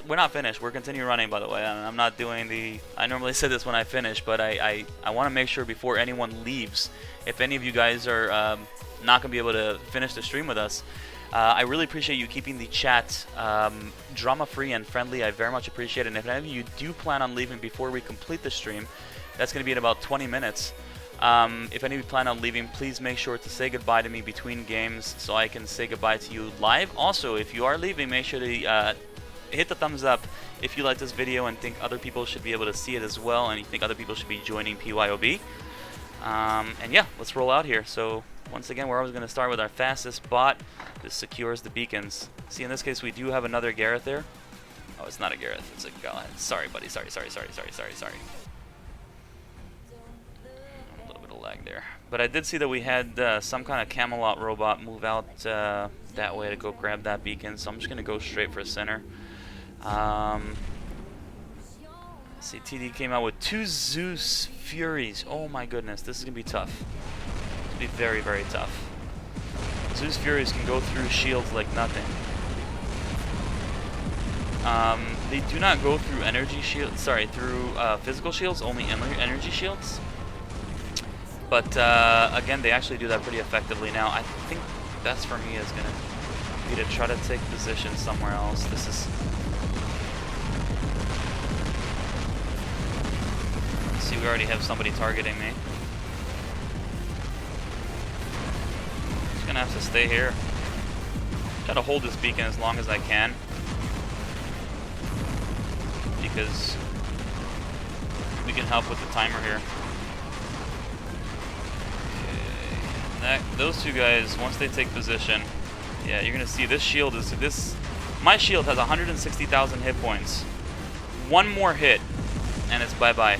Speaker 1: We're not finished. We're continuing running, by the way. I'm not doing the... I normally say this when I finish, but I want to make sure before anyone leaves, if any of you guys are not going to be able to finish the stream with us, I really appreciate you keeping the chat drama-free and friendly. I very much appreciate it. And if any of you do plan on leaving before we complete the stream, that's going to be in about 20 minutes. If any of you plan on leaving, please make sure to say goodbye to me between games so I can say goodbye to you live. Also, if you are leaving, make sure to hit the thumbs up if you like this video and think other people should be able to see it as well, and you think other people should be joining PYOB. And yeah, let's roll out here. So once again, we're always going to start with our fastest bot. This secures the beacons. See, in this case, we do have another Gareth there. Oh, it's not a Gareth, it's a Galahad. Sorry, buddy. Sorry. Lag there, but I did see that we had some kind of Camelot robot move out that way to go grab that beacon, so I'm just gonna go straight for center. See, TD came out with 2 Zeus Furies. Oh my goodness, this is gonna be tough. It's gonna be very, very tough. Zeus Furies can go through shields like nothing. They do not go through energy shields. Sorry, through physical shields, only energy shields. But again, they actually do that pretty effectively now. I think best for me is going to be to try to take position somewhere else. This is... See, we already have somebody targeting me. Just going to have to stay here. Try to hold this beacon as long as I can, because we can help with the timer here. Those two guys, once they take position, yeah, you're gonna see this shield is my shield has 160,000 hit points. One more hit and it's bye-bye.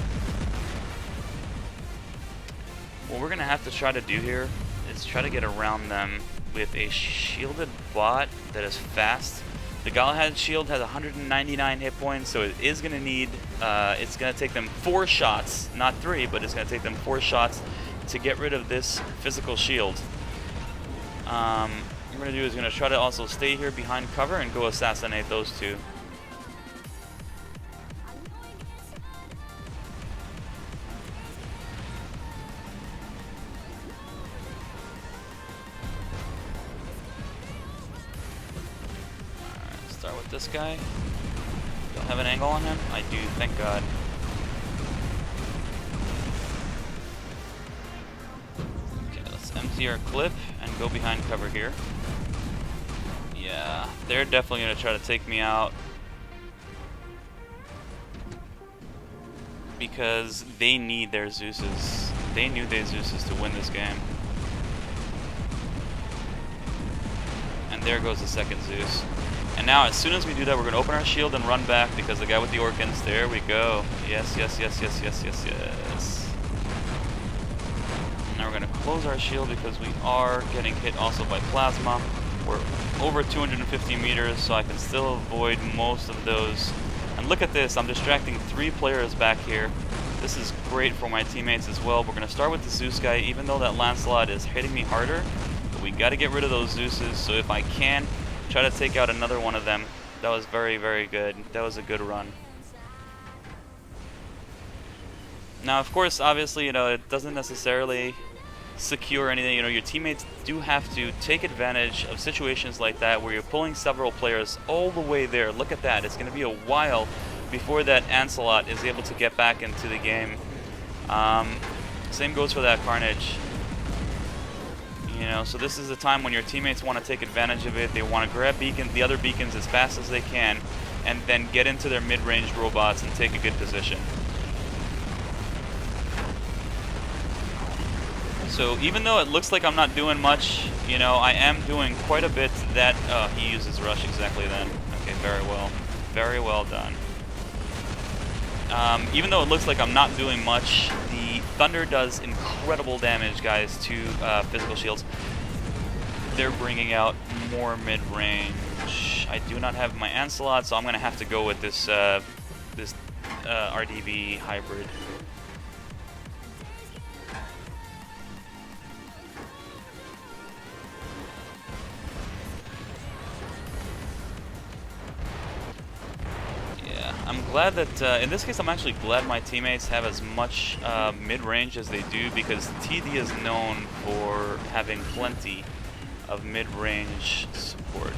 Speaker 1: What we're gonna have to try to do here is try to get around them with a shielded bot that is fast. The Galahad shield has 199 hit points, so it is gonna need it's gonna take them 4 shots, not 3, but it's gonna take them 4 shots to get rid of this physical shield. What I'm going to do is going to try to also stay here behind cover and go assassinate those two. Alright, start with this guy. Don't have an angle on him? I do, thank God. Empty our clip and go behind cover here. Yeah, they're definitely going to try to take me out because they need their Zeuses. They need their Zeuses to win this game. And there goes the second Zeus. And now, as soon as we do that, we're going to open our shield and run back because the guy with the Orkans, there we go. Yes. Now we're going to close our shield because we are getting hit also by plasma. We're over 250 meters, so I can still avoid most of those. And look at this, I'm distracting 3 players back here. This is great for my teammates as well. We're going to start with the Zeus guy, even though that Lancelot is hitting me harder. But we got to get rid of those Zeuses, so if I can, try to take out another one of them. That was very, very good. That was a good run. Now, of course, obviously, you know, it doesn't necessarily secure anything. You know, your teammates do have to take advantage of situations like that where you're pulling several players all the way there. Look at that. It's going to be a while before that Ancilot is able to get back into the game. Same goes for that Carnage. You know, so this is a time when your teammates want to take advantage of it. They want to grab the other beacons as fast as they can, and then get into their mid-range robots and take a good position. So even though it looks like I'm not doing much, you know, I am doing quite a bit. That he uses rush exactly then. Okay, very well done. Even though it looks like I'm not doing much, the Thunder does incredible damage, guys, to physical shields. They're bringing out more mid-range. I do not have my Ancelot, so I'm going to have to go with this RDV hybrid. I'm glad that, in this case, I'm actually glad my teammates have as much mid-range as they do, because TD is known for having plenty of mid-range support.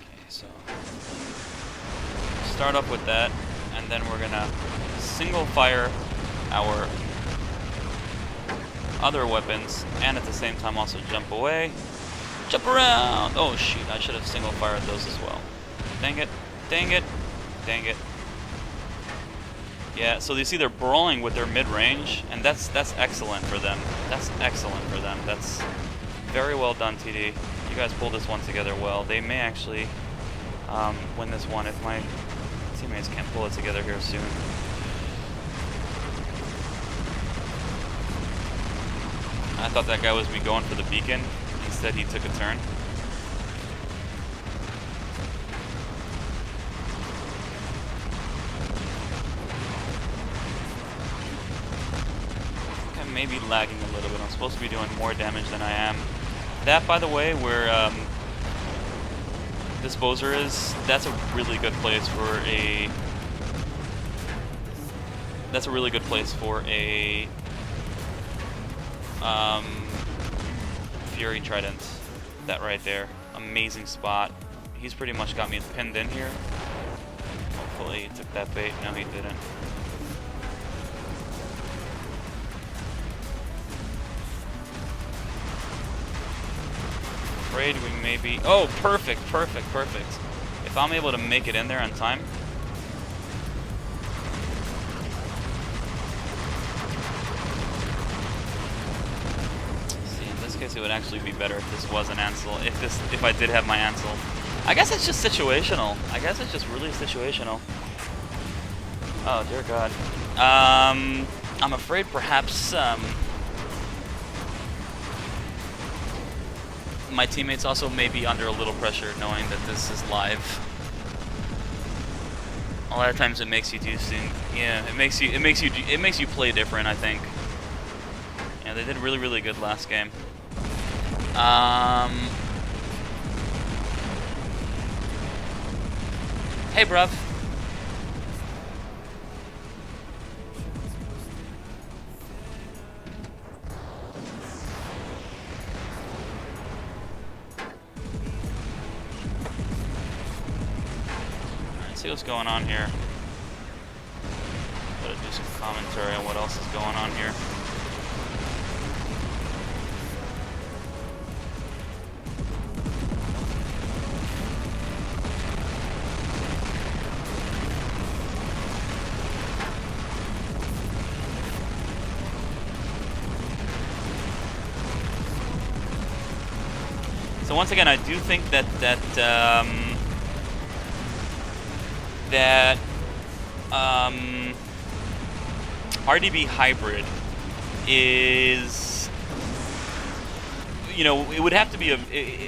Speaker 1: Okay, so start up with that, and then we're gonna single fire our other weapons, and at the same time also jump away. Jump around! Oh shoot, I should have single fired those as well. Dang it, dang it, dang it. Yeah, so you see they're brawling with their mid-range, and that's excellent for them. That's excellent for them. That's very well done, TD. You guys pulled this one together well. They may actually win this one if my teammates can't pull it together here soon. I thought that guy was me going for the beacon. Instead, he took a turn. I think I may be lagging a little bit. I'm supposed to be doing more damage than I am. That, by the way, where this Bozer is, that's a really good place for a... That's a really good place for a... Fury Trident, that right there, amazing spot. He's pretty much got me pinned in here. Hopefully he took that bait. No, he didn't. Afraid we may be... Oh, perfect, perfect, perfect. If I'm able to make it in there on time. It would actually be better if this was an Ancile, if I did have my Ancile. I guess it's just situational. I guess it's just really situational. Oh dear God. I'm afraid perhaps my teammates also may be under a little pressure knowing that this is live. A lot of times it makes you do things. Yeah, it makes you play different, I think. Yeah, they did really good last game. Hey, bruv. Alright, see what's going on here. Gotta do some commentary on what else is going on here. So once again, I do think that RDB hybrid is, you know, it would have to be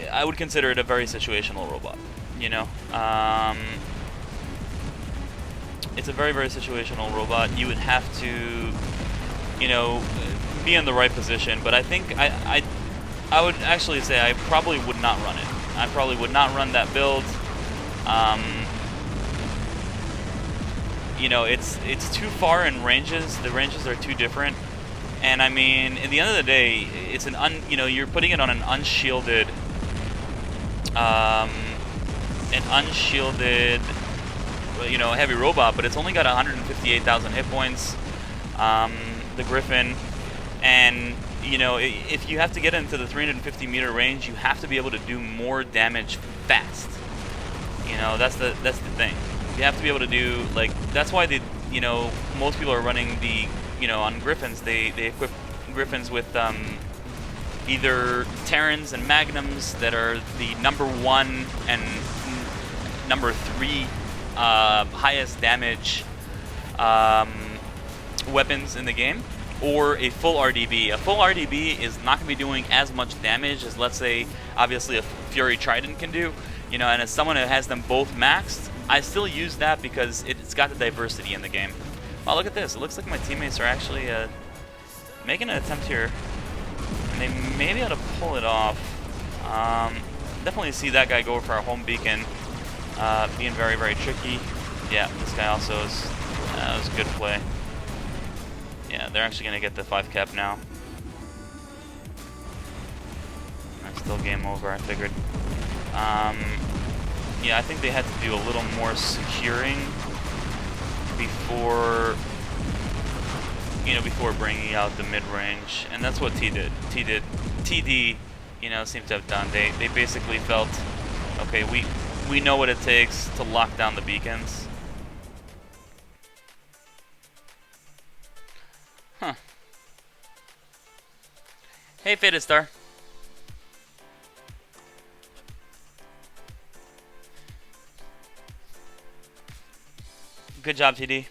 Speaker 1: I would consider it a very situational robot. You know, it's a very situational robot. You would have to, you know, be in the right position. But I think I would actually say I probably would not run it. I probably would not run that build. You know, it's too far in ranges. The ranges are too different. And I mean, at the end of the day, it's you know, you're putting it on an unshielded an unshielded, you know, heavy robot, but it's only got 158,000 hit points. The Griffin, and you know, if you have to get into the 350 meter range, you have to be able to do more damage fast. You know, that's the thing. You have to be able to do, like, that's why they, you know, most people are running the, you know, on Griffins, they equip Griffins with either Tarans and Magnums that are the #1 and #3 highest damage weapons in the game, or a full RDB. A full RDB is not going to be doing as much damage as, let's say, obviously a Fury Trident can do. You know, and as someone who has them both maxed, I still use that because it's got the diversity in the game. Wow, look at this. It looks like my teammates are actually making an attempt here. And they may be able to pull it off. Definitely see that guy go for our home beacon. Being very, very tricky. Yeah, this guy also is, that was a good play. Yeah, they're actually going to get the 5 cap now. That's still game over, I figured. Yeah, I think they had to do a little more securing before, you know, before bringing out the mid-range, and that's what TD, you know, seemed to have done. They basically felt, okay, we know what it takes to lock down the beacons. Huh. Hey, Faded Star. Good job, TD.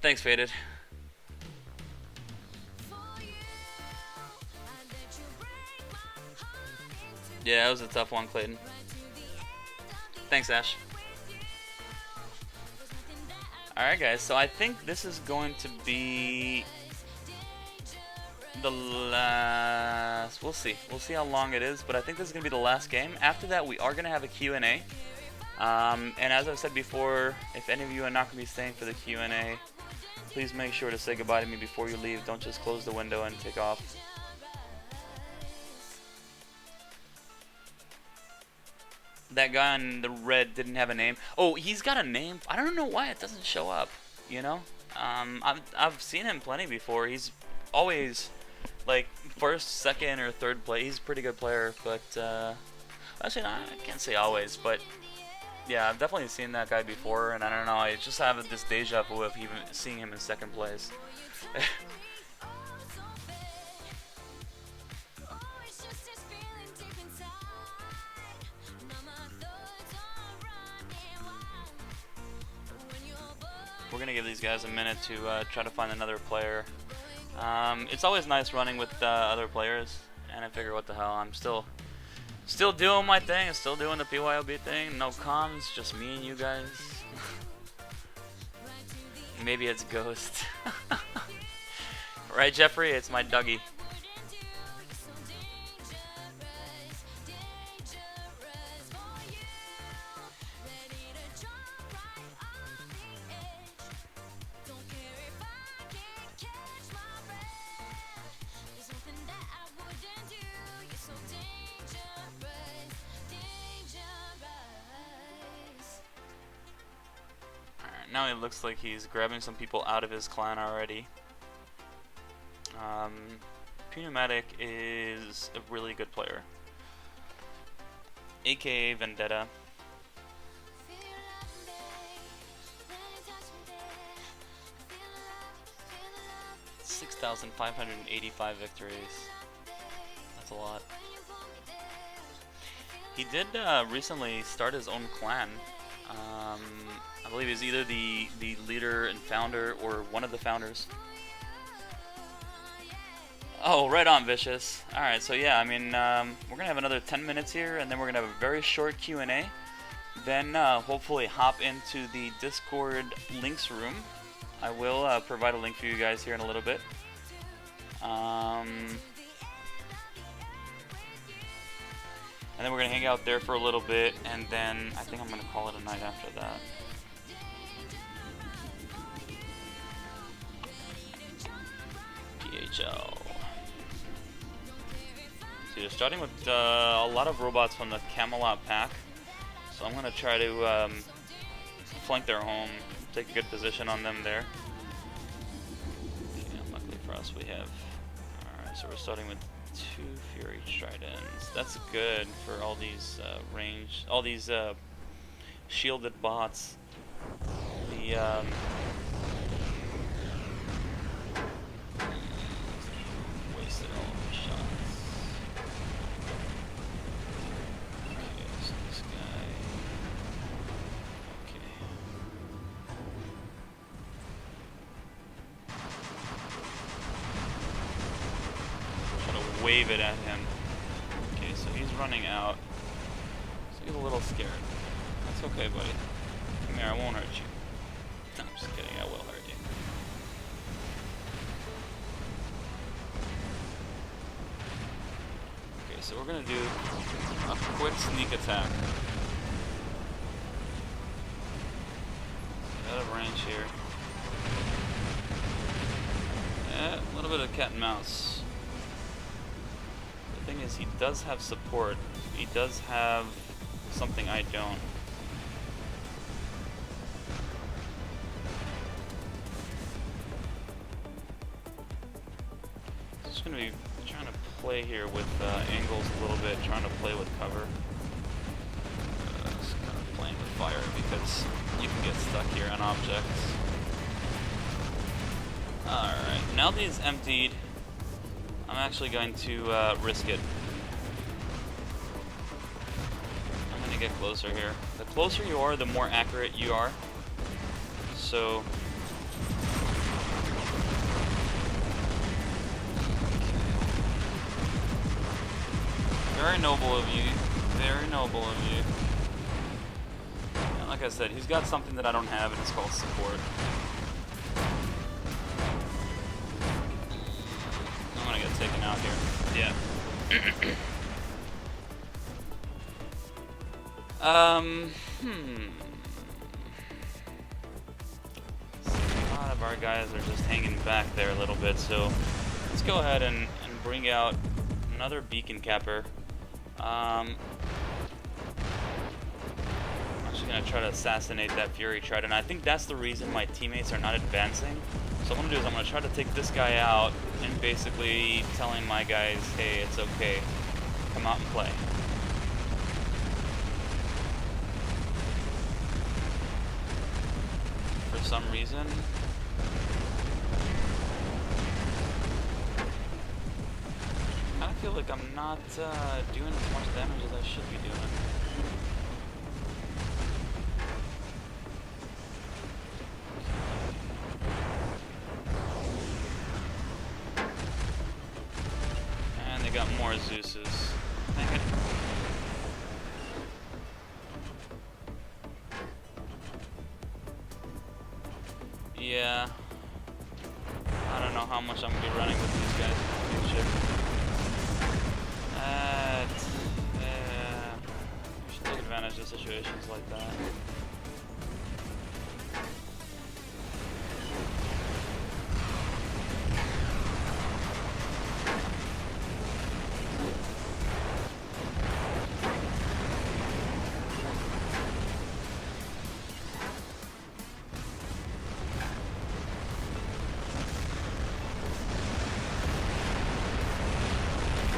Speaker 1: Thanks, Faded. Yeah, that was a tough one, Clayton. Thanks, Ash. Alright, guys, so I think this is going to be the last... We'll see. We'll see how long it is, but I think this is going to be the last game. After that, we are going to have a Q&A. And as I've said before, if any of you are not going to be staying for the Q&A, please make sure to say goodbye to me before you leave. Don't just close the window and take off. That guy on the red didn't have a name. Oh, he's got a name. I don't know why it doesn't show up, you know? I've seen him plenty before. He's always, like, first, second, or third place. He's a pretty good player, but, actually, no, I can't say always, but... Yeah, I've definitely seen that guy before, and I don't know, I just have this deja vu of even seeing him in second place. We're going to give these guys a minute to try to find another player. It's always nice running with other players, and I figure, what the hell, I'm still doing my thing, still doing the PYOB thing, no comms, just me and you guys. Maybe it's Ghost. Right, Jeffrey? It's my Dougie. Now it looks like he's grabbing some people out of his clan already. Pneumatic is a really good player. AKA Vendetta. $6,585 victories. That's a lot. He did recently start his own clan. I believe he's either the leader and founder or one of the founders. Oh, right on, Vicious. Alright, so yeah, I mean, we're gonna have another 10 minutes here, and then we're gonna have a very short Q&A. Then, hopefully hop into the Discord links room. I will provide a link for you guys here in a little bit. And then we're gonna hang out there for a little bit, and then I think I'm gonna call it a night after that. PHL. So you're starting with a lot of robots from the Camelot pack. So I'm gonna try to flank their home, take a good position on them there. Okay, luckily for us we have. Alright, so we're starting with 2 Fury Tridents. That's good for all these all these shielded bots. The wasted all of the shots. Okay, so this guy. Okay. Wave it at him. Okay, so he's running out. So he's a little scared. That's okay, buddy. Come here, I won't hurt you. No, I'm just kidding, I will hurt you. Okay, so we're gonna do a quick sneak attack. Out of range here. A little bit of cat and mouse. The thing is, he does have support. He does have something I don't. Just gonna be trying to play here with angles a little bit, trying to play with cover. Just kind of playing with fire because you can get stuck here on objects. Alright, now that he's emptied, I'm actually going to risk it. I'm going to get closer here. The closer you are, the more accurate you are. So... very noble of you. Very noble of you. And like I said, he's got something that I don't have, and it's called support. Get taken out here. Yeah. So a lot of our guys are just hanging back there a little bit, so let's go ahead and bring out another beacon capper. I'm actually gonna try to assassinate that Fury Trident. I think that's the reason my teammates are not advancing. So what I'm gonna do is I'm gonna try to take this guy out and basically telling my guys, hey, it's okay, come out and play. For some reason, I kind of feel like I'm not doing as much damage as I should be doing. Got more Zeuses. Dang it. Yeah. I don't know how much I'm gonna be running with these guys in the future. Yeah. We should take advantage of situations like that.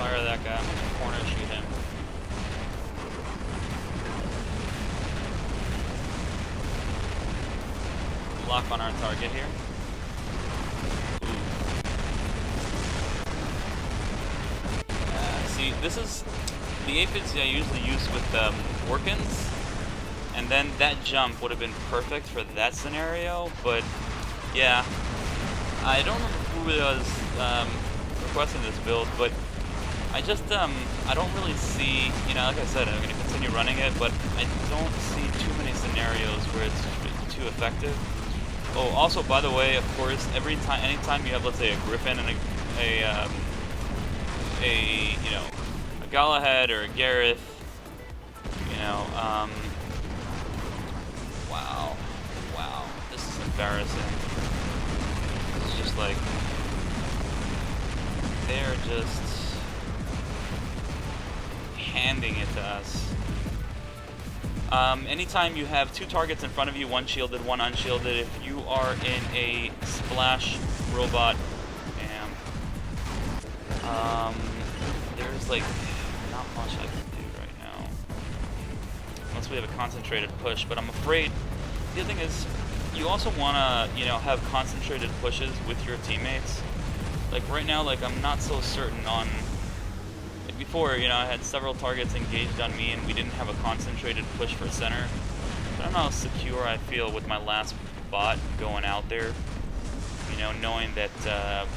Speaker 1: Fire that guy. I'm gonna corner shoot him. Lock on our target here. See, this is the Aphids I usually use with Orkans, and then that jump would have been perfect for that scenario, but yeah, I don't remember who it was requesting this build, but I just I don't really see, you know, like I said, I'm going to continue running it, but I don't see too many scenarios where it's too effective. Oh, also, by the way, of course, anytime you have, let's say, a Griffin and you know, a Galahad or a Gareth, you know, wow, this is embarrassing. It's just like, they're just handing it to us. Anytime you have two targets in front of you, one shielded, one unshielded, if you are in a splash robot, there's like not much I can do right now. Unless we have a concentrated push, but I'm afraid the other thing is you also want to, you know, have concentrated pushes with your teammates. Like right now, like I'm not so certain on, like before, you know, I had several targets engaged on me and we didn't have a concentrated push for center. I don't know how secure I feel with my last bot going out there, you know, knowing that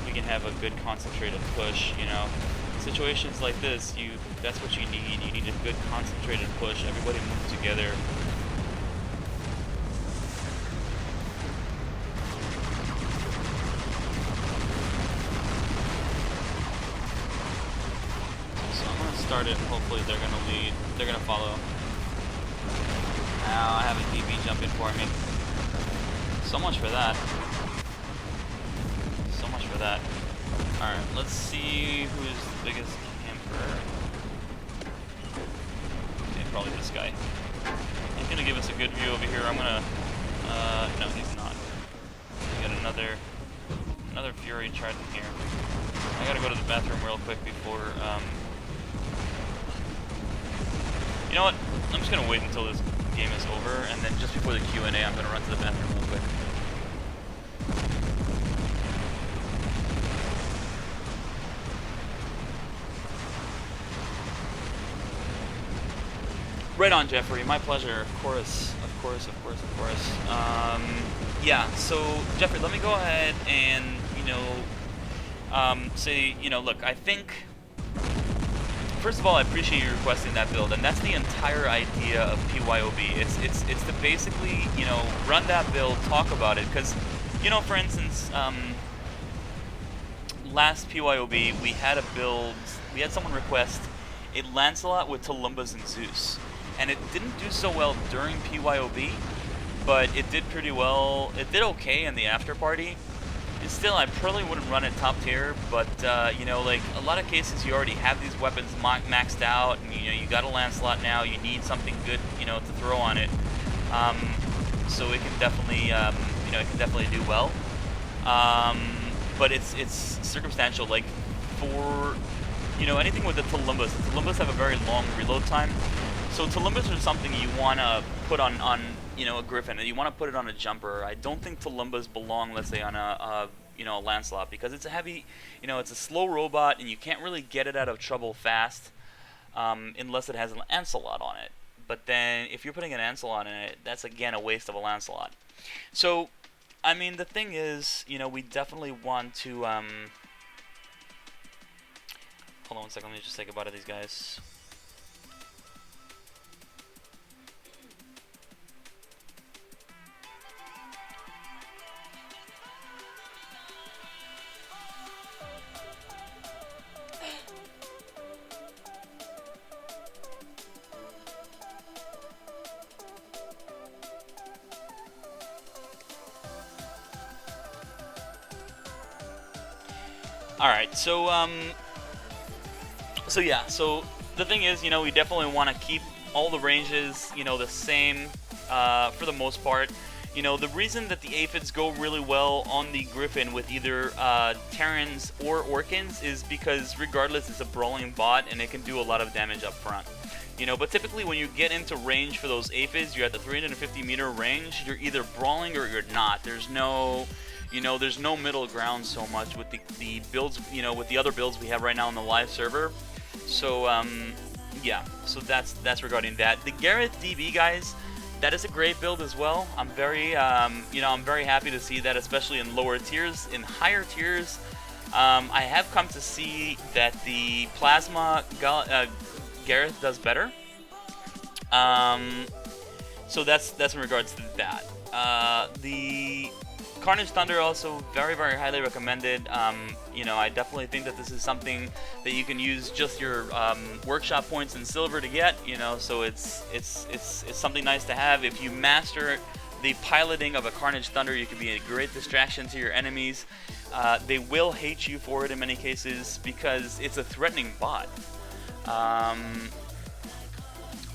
Speaker 1: we can have a good concentrated push, you know. Situations like this, that's what you need. You need a good concentrated push. Everybody move together. So I'm gonna start it and hopefully they're gonna lead. They're gonna follow. Now I have a DB jump in for me. So much for that. So much for that. Alright, let's see who's the biggest camper. Okay, probably this guy. He's gonna give us a good view over here. I'm gonna... no, he's not. We got another Fury Trident here. I gotta go to the bathroom real quick before... You know what? I'm just gonna wait until this game is over, and then just before the Q&A, I'm gonna run to the bathroom real quick. Right on, Jeffrey. My pleasure. Of course. Yeah, so, Jeffrey, let me go ahead and, you know, say, you know, look, I think, first of all, I appreciate you requesting that build, and that's the entire idea of PYOB. It's to basically, you know, run that build, talk about it, because, you know, for instance, last PYOB, we had someone request a Lancelot with Tulumbas and Zeus. And it didn't do so well during PYOB, but it did pretty well. It did okay in the after party. And still, I probably wouldn't run it top tier, but, you know, like, a lot of cases you already have these weapons maxed out, and, you know, you got a Lancelot now, you need something good, you know, to throw on it. So it can definitely, you know, it can definitely do well. But it's circumstantial, like, for, you know, anything with the Tulumbas have a very long reload time. So Tulumbas are something you want to put on, you know, a Griffin, and you want to put it on a jumper. I don't think Tulumbas belong, let's say, on you know, a Lancelot, because it's a heavy, you know, it's a slow robot, and you can't really get it out of trouble fast, unless it has an Ancile on it. But then, if you're putting an Ancile in it, that's again a waste of a Lancelot. So, I mean, the thing is, you know, we definitely want to, hold on one second, let me just say goodbye to these guys. Alright, so yeah, so the thing is, you know, we definitely want to keep all the ranges, you know, the same, for the most part. You know, the reason that the Aphids go really well on the Griffin with either, Tarans or Orkans is because, regardless, it's a brawling bot, and it can do a lot of damage up front. You know, but typically when you get into range for those Aphids, you're at the 350 meter range, you're either brawling or you're not. There's no... You know, there's no middle ground so much with the builds, you know, with the other builds we have right now on the live server. So, yeah, so that's regarding that. The Gareth DB, guys, that is a great build as well. I'm very, you know, I'm very happy to see that, especially in lower tiers. In higher tiers, I have come to see that the Plasma Gareth does better. So that's in regards to that. The Carnage Thunder also very highly recommended. You know, I definitely think that this is something that you can use just your workshop points in silver to get. You know, so it's something nice to have. If you master the piloting of a Carnage Thunder, you can be a great distraction to your enemies. They will hate you for it in many cases because it's a threatening bot.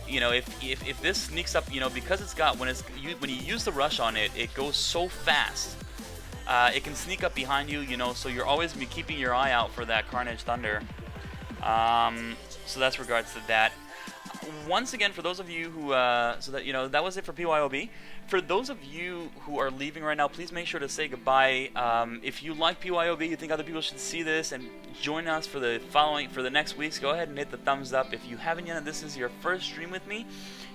Speaker 1: You know, if this sneaks up, you know, because it's got when you use the rush on it, it goes so fast. It can sneak up behind you, you know, so you're always be keeping your eye out for that Carnage Thunder. So that's regards to that. Once again, for those of you who, so that, you know, that was it for PYOB. For those of you who are leaving right now, please make sure to say goodbye. If you like PYOB, you think other people should see this and join us for the next weeks, go ahead and hit the thumbs up. If you haven't yet and this is your first stream with me,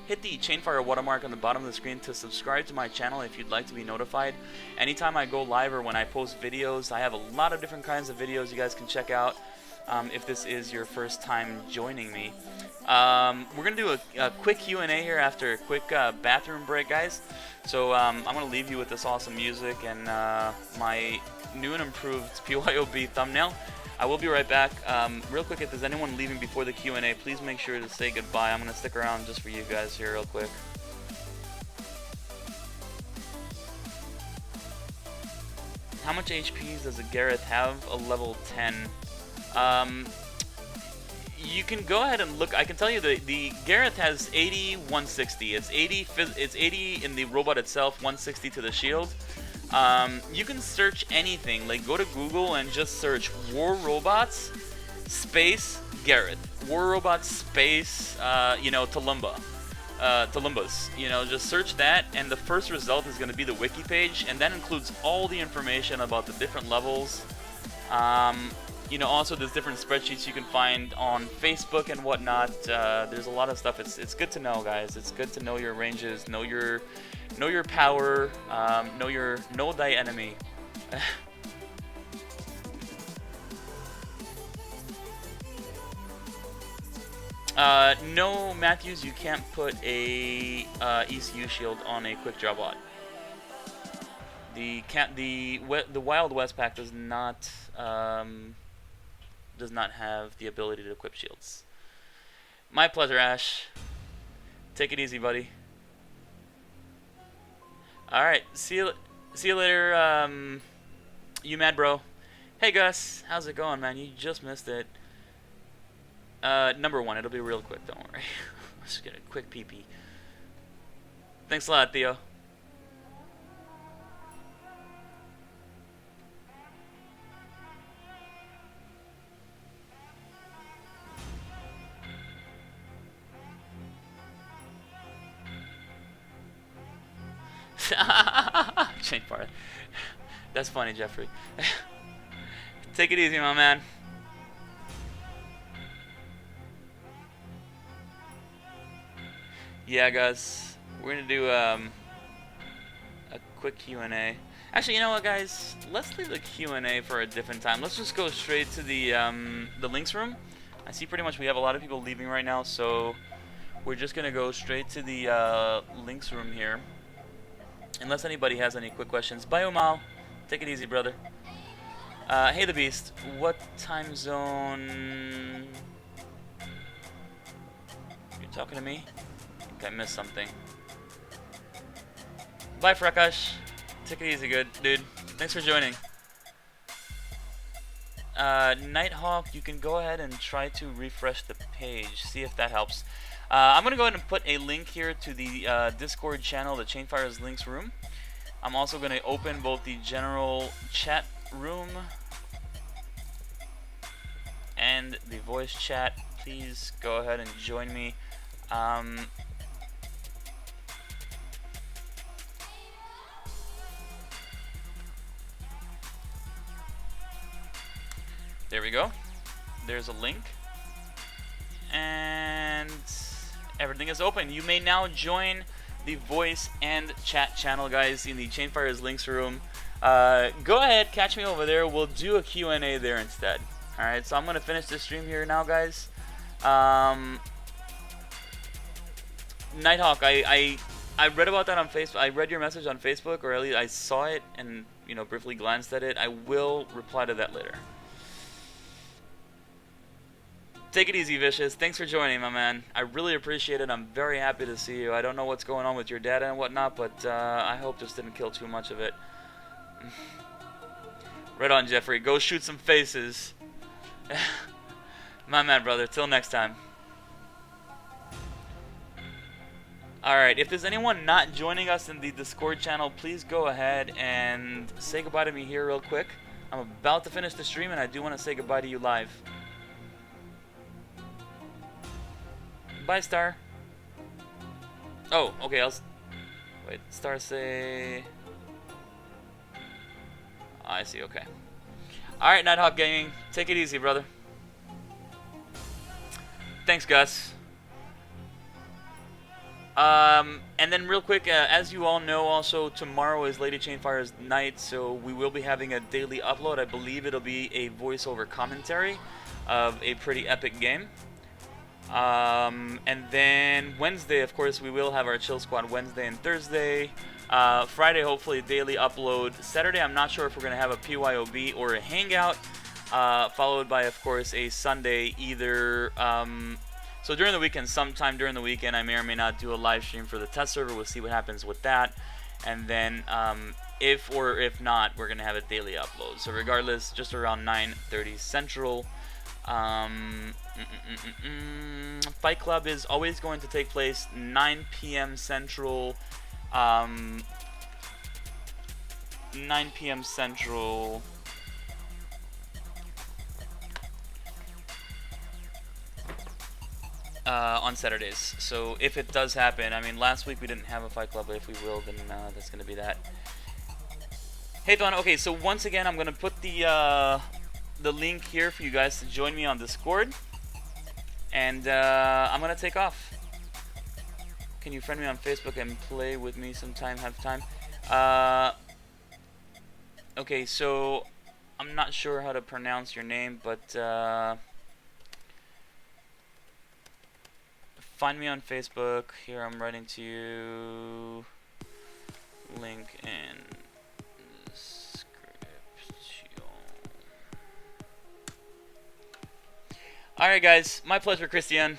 Speaker 1: hit the Chainfire watermark on the bottom of the screen to subscribe to my channel if you'd like to be notified. Anytime I go live or when I post videos, I have a lot of different kinds of videos you guys can check out if this is your first time joining me. We're going to do a quick Q&A here after a quick bathroom break, guys. So I'm going to leave you with this awesome music and my new and improved PYOB thumbnail. I will be right back. Real quick, if there's anyone leaving before the Q&A, please make sure to say goodbye. I'm going to stick around just for you guys here real quick. How much HPs does a Gareth have? A level 10. You can go ahead and look. I can tell you the Gareth has 80, 160. It's 80 in the robot itself, 160 to the shield. You can search anything. Like go to Google and just search War Robots space Gareth. War Robots space you know, Tulumbas. You know, just search that, and the first result is going to be the wiki page, and that includes all the information about the different levels. You know, also there's different spreadsheets you can find on Facebook and whatnot. There's a lot of stuff. It's good to know, guys. It's good to know your ranges, know your power, know thy enemy. No, Matthews, you can't put a ECU shield on a quick draw bot. The Wild West pack does not have the ability to equip shields. My pleasure, Ash. Take it easy, buddy. All right, see you later. You mad, bro? Hey, Gus, how's it going, man? You just missed it. Number 1, it'll be real quick. Don't worry. Let's just get a quick pee-pee. Thanks a lot, Theo. Chainfire. That's funny, Jeffrey. Take it easy, my man. Yeah, guys, we're gonna do a quick Q&A. Actually, you know what, guys? Let's leave the Q&A for a different time. Let's just go straight to the links room. I see pretty much we have a lot of people leaving right now, so we're just gonna go straight to the links room here. Unless anybody has any quick questions. Biomal, take it easy, brother. Hey, the Beast. What time zone? You're talking to me? I think I missed something. Bye, Frakash. Take it easy, good dude. Thanks for joining. Nighthawk, you can go ahead and try to refresh the page. See if that helps. I'm going to go ahead and put a link here to the Discord channel, the Chainfire's Links room. I'm also going to open both the general chat room and the voice chat. Please go ahead and join me. There we go. There's a link. And everything is open. You may now join the voice and chat channel, guys, in the Chainfire's Links room. Go ahead, catch me over there. We'll do a Q&A there instead. Alright, so I'm going to finish this stream here now, guys. Nighthawk, I read about that on Facebook. I read your message on Facebook, or at least I saw it and, you know, briefly glanced at it. I will reply to that later. Take it easy, Vicious. Thanks for joining, my man. I really appreciate it. I'm very happy to see you. I don't know what's going on with your data and whatnot, but I hope this didn't kill too much of it. Right on, Jeffrey. Go shoot some faces. My man, brother. Till next time. Alright, if there's anyone not joining us in the Discord channel, please go ahead and say goodbye to me here real quick. I'm about to finish the stream, and I do want to say goodbye to you live. Bye, Star. Oh, okay, wait, Star say... Oh, I see, okay. Alright, Nighthawk Gaming, take it easy, brother. Thanks, Gus. And then real quick, as you all know, also tomorrow is Lady Chainfire's night, so we will be having a daily upload. I believe it'll be a voiceover commentary of a pretty epic game. And then Wednesday, of course, we will have our Chill Squad Wednesday and Thursday. Friday, hopefully, a daily upload. Saturday, I'm not sure if we're going to have a PYOB or a Hangout. Followed by, of course, a Sunday either... So during the weekend, sometime during the weekend, I may or may not do a live stream for the test server. We'll see what happens with that. And then if or if not, we're going to have a daily upload. So regardless, just around 9:30 Central. Fight Club is always going to take place 9 p.m. Central. 9 p.m. Central. On Saturdays. So if it does happen, I mean, last week we didn't have a Fight Club, but if we will, then that's going to be that. Hey, Thon. Okay, so once again, I'm going to put the link here for you guys to join me on Discord. And I'm going to take off. Can you friend me on Facebook and play with me sometime? Have time? Okay, so I'm not sure how to pronounce your name, but... find me on Facebook. Here I'm writing to you. Link in description. Alright, guys. My pleasure, Christian.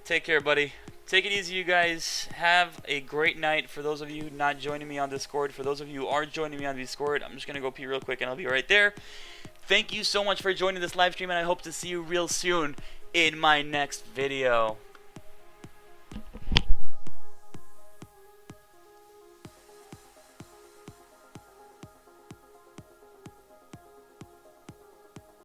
Speaker 1: Take care, buddy. Take it easy, you guys. Have a great night. For those of you not joining me on Discord, for those of you who are joining me on Discord, I'm just going to go pee real quick and I'll be right there. Thank you so much for joining this live stream, and I hope to see you real soon in my next video.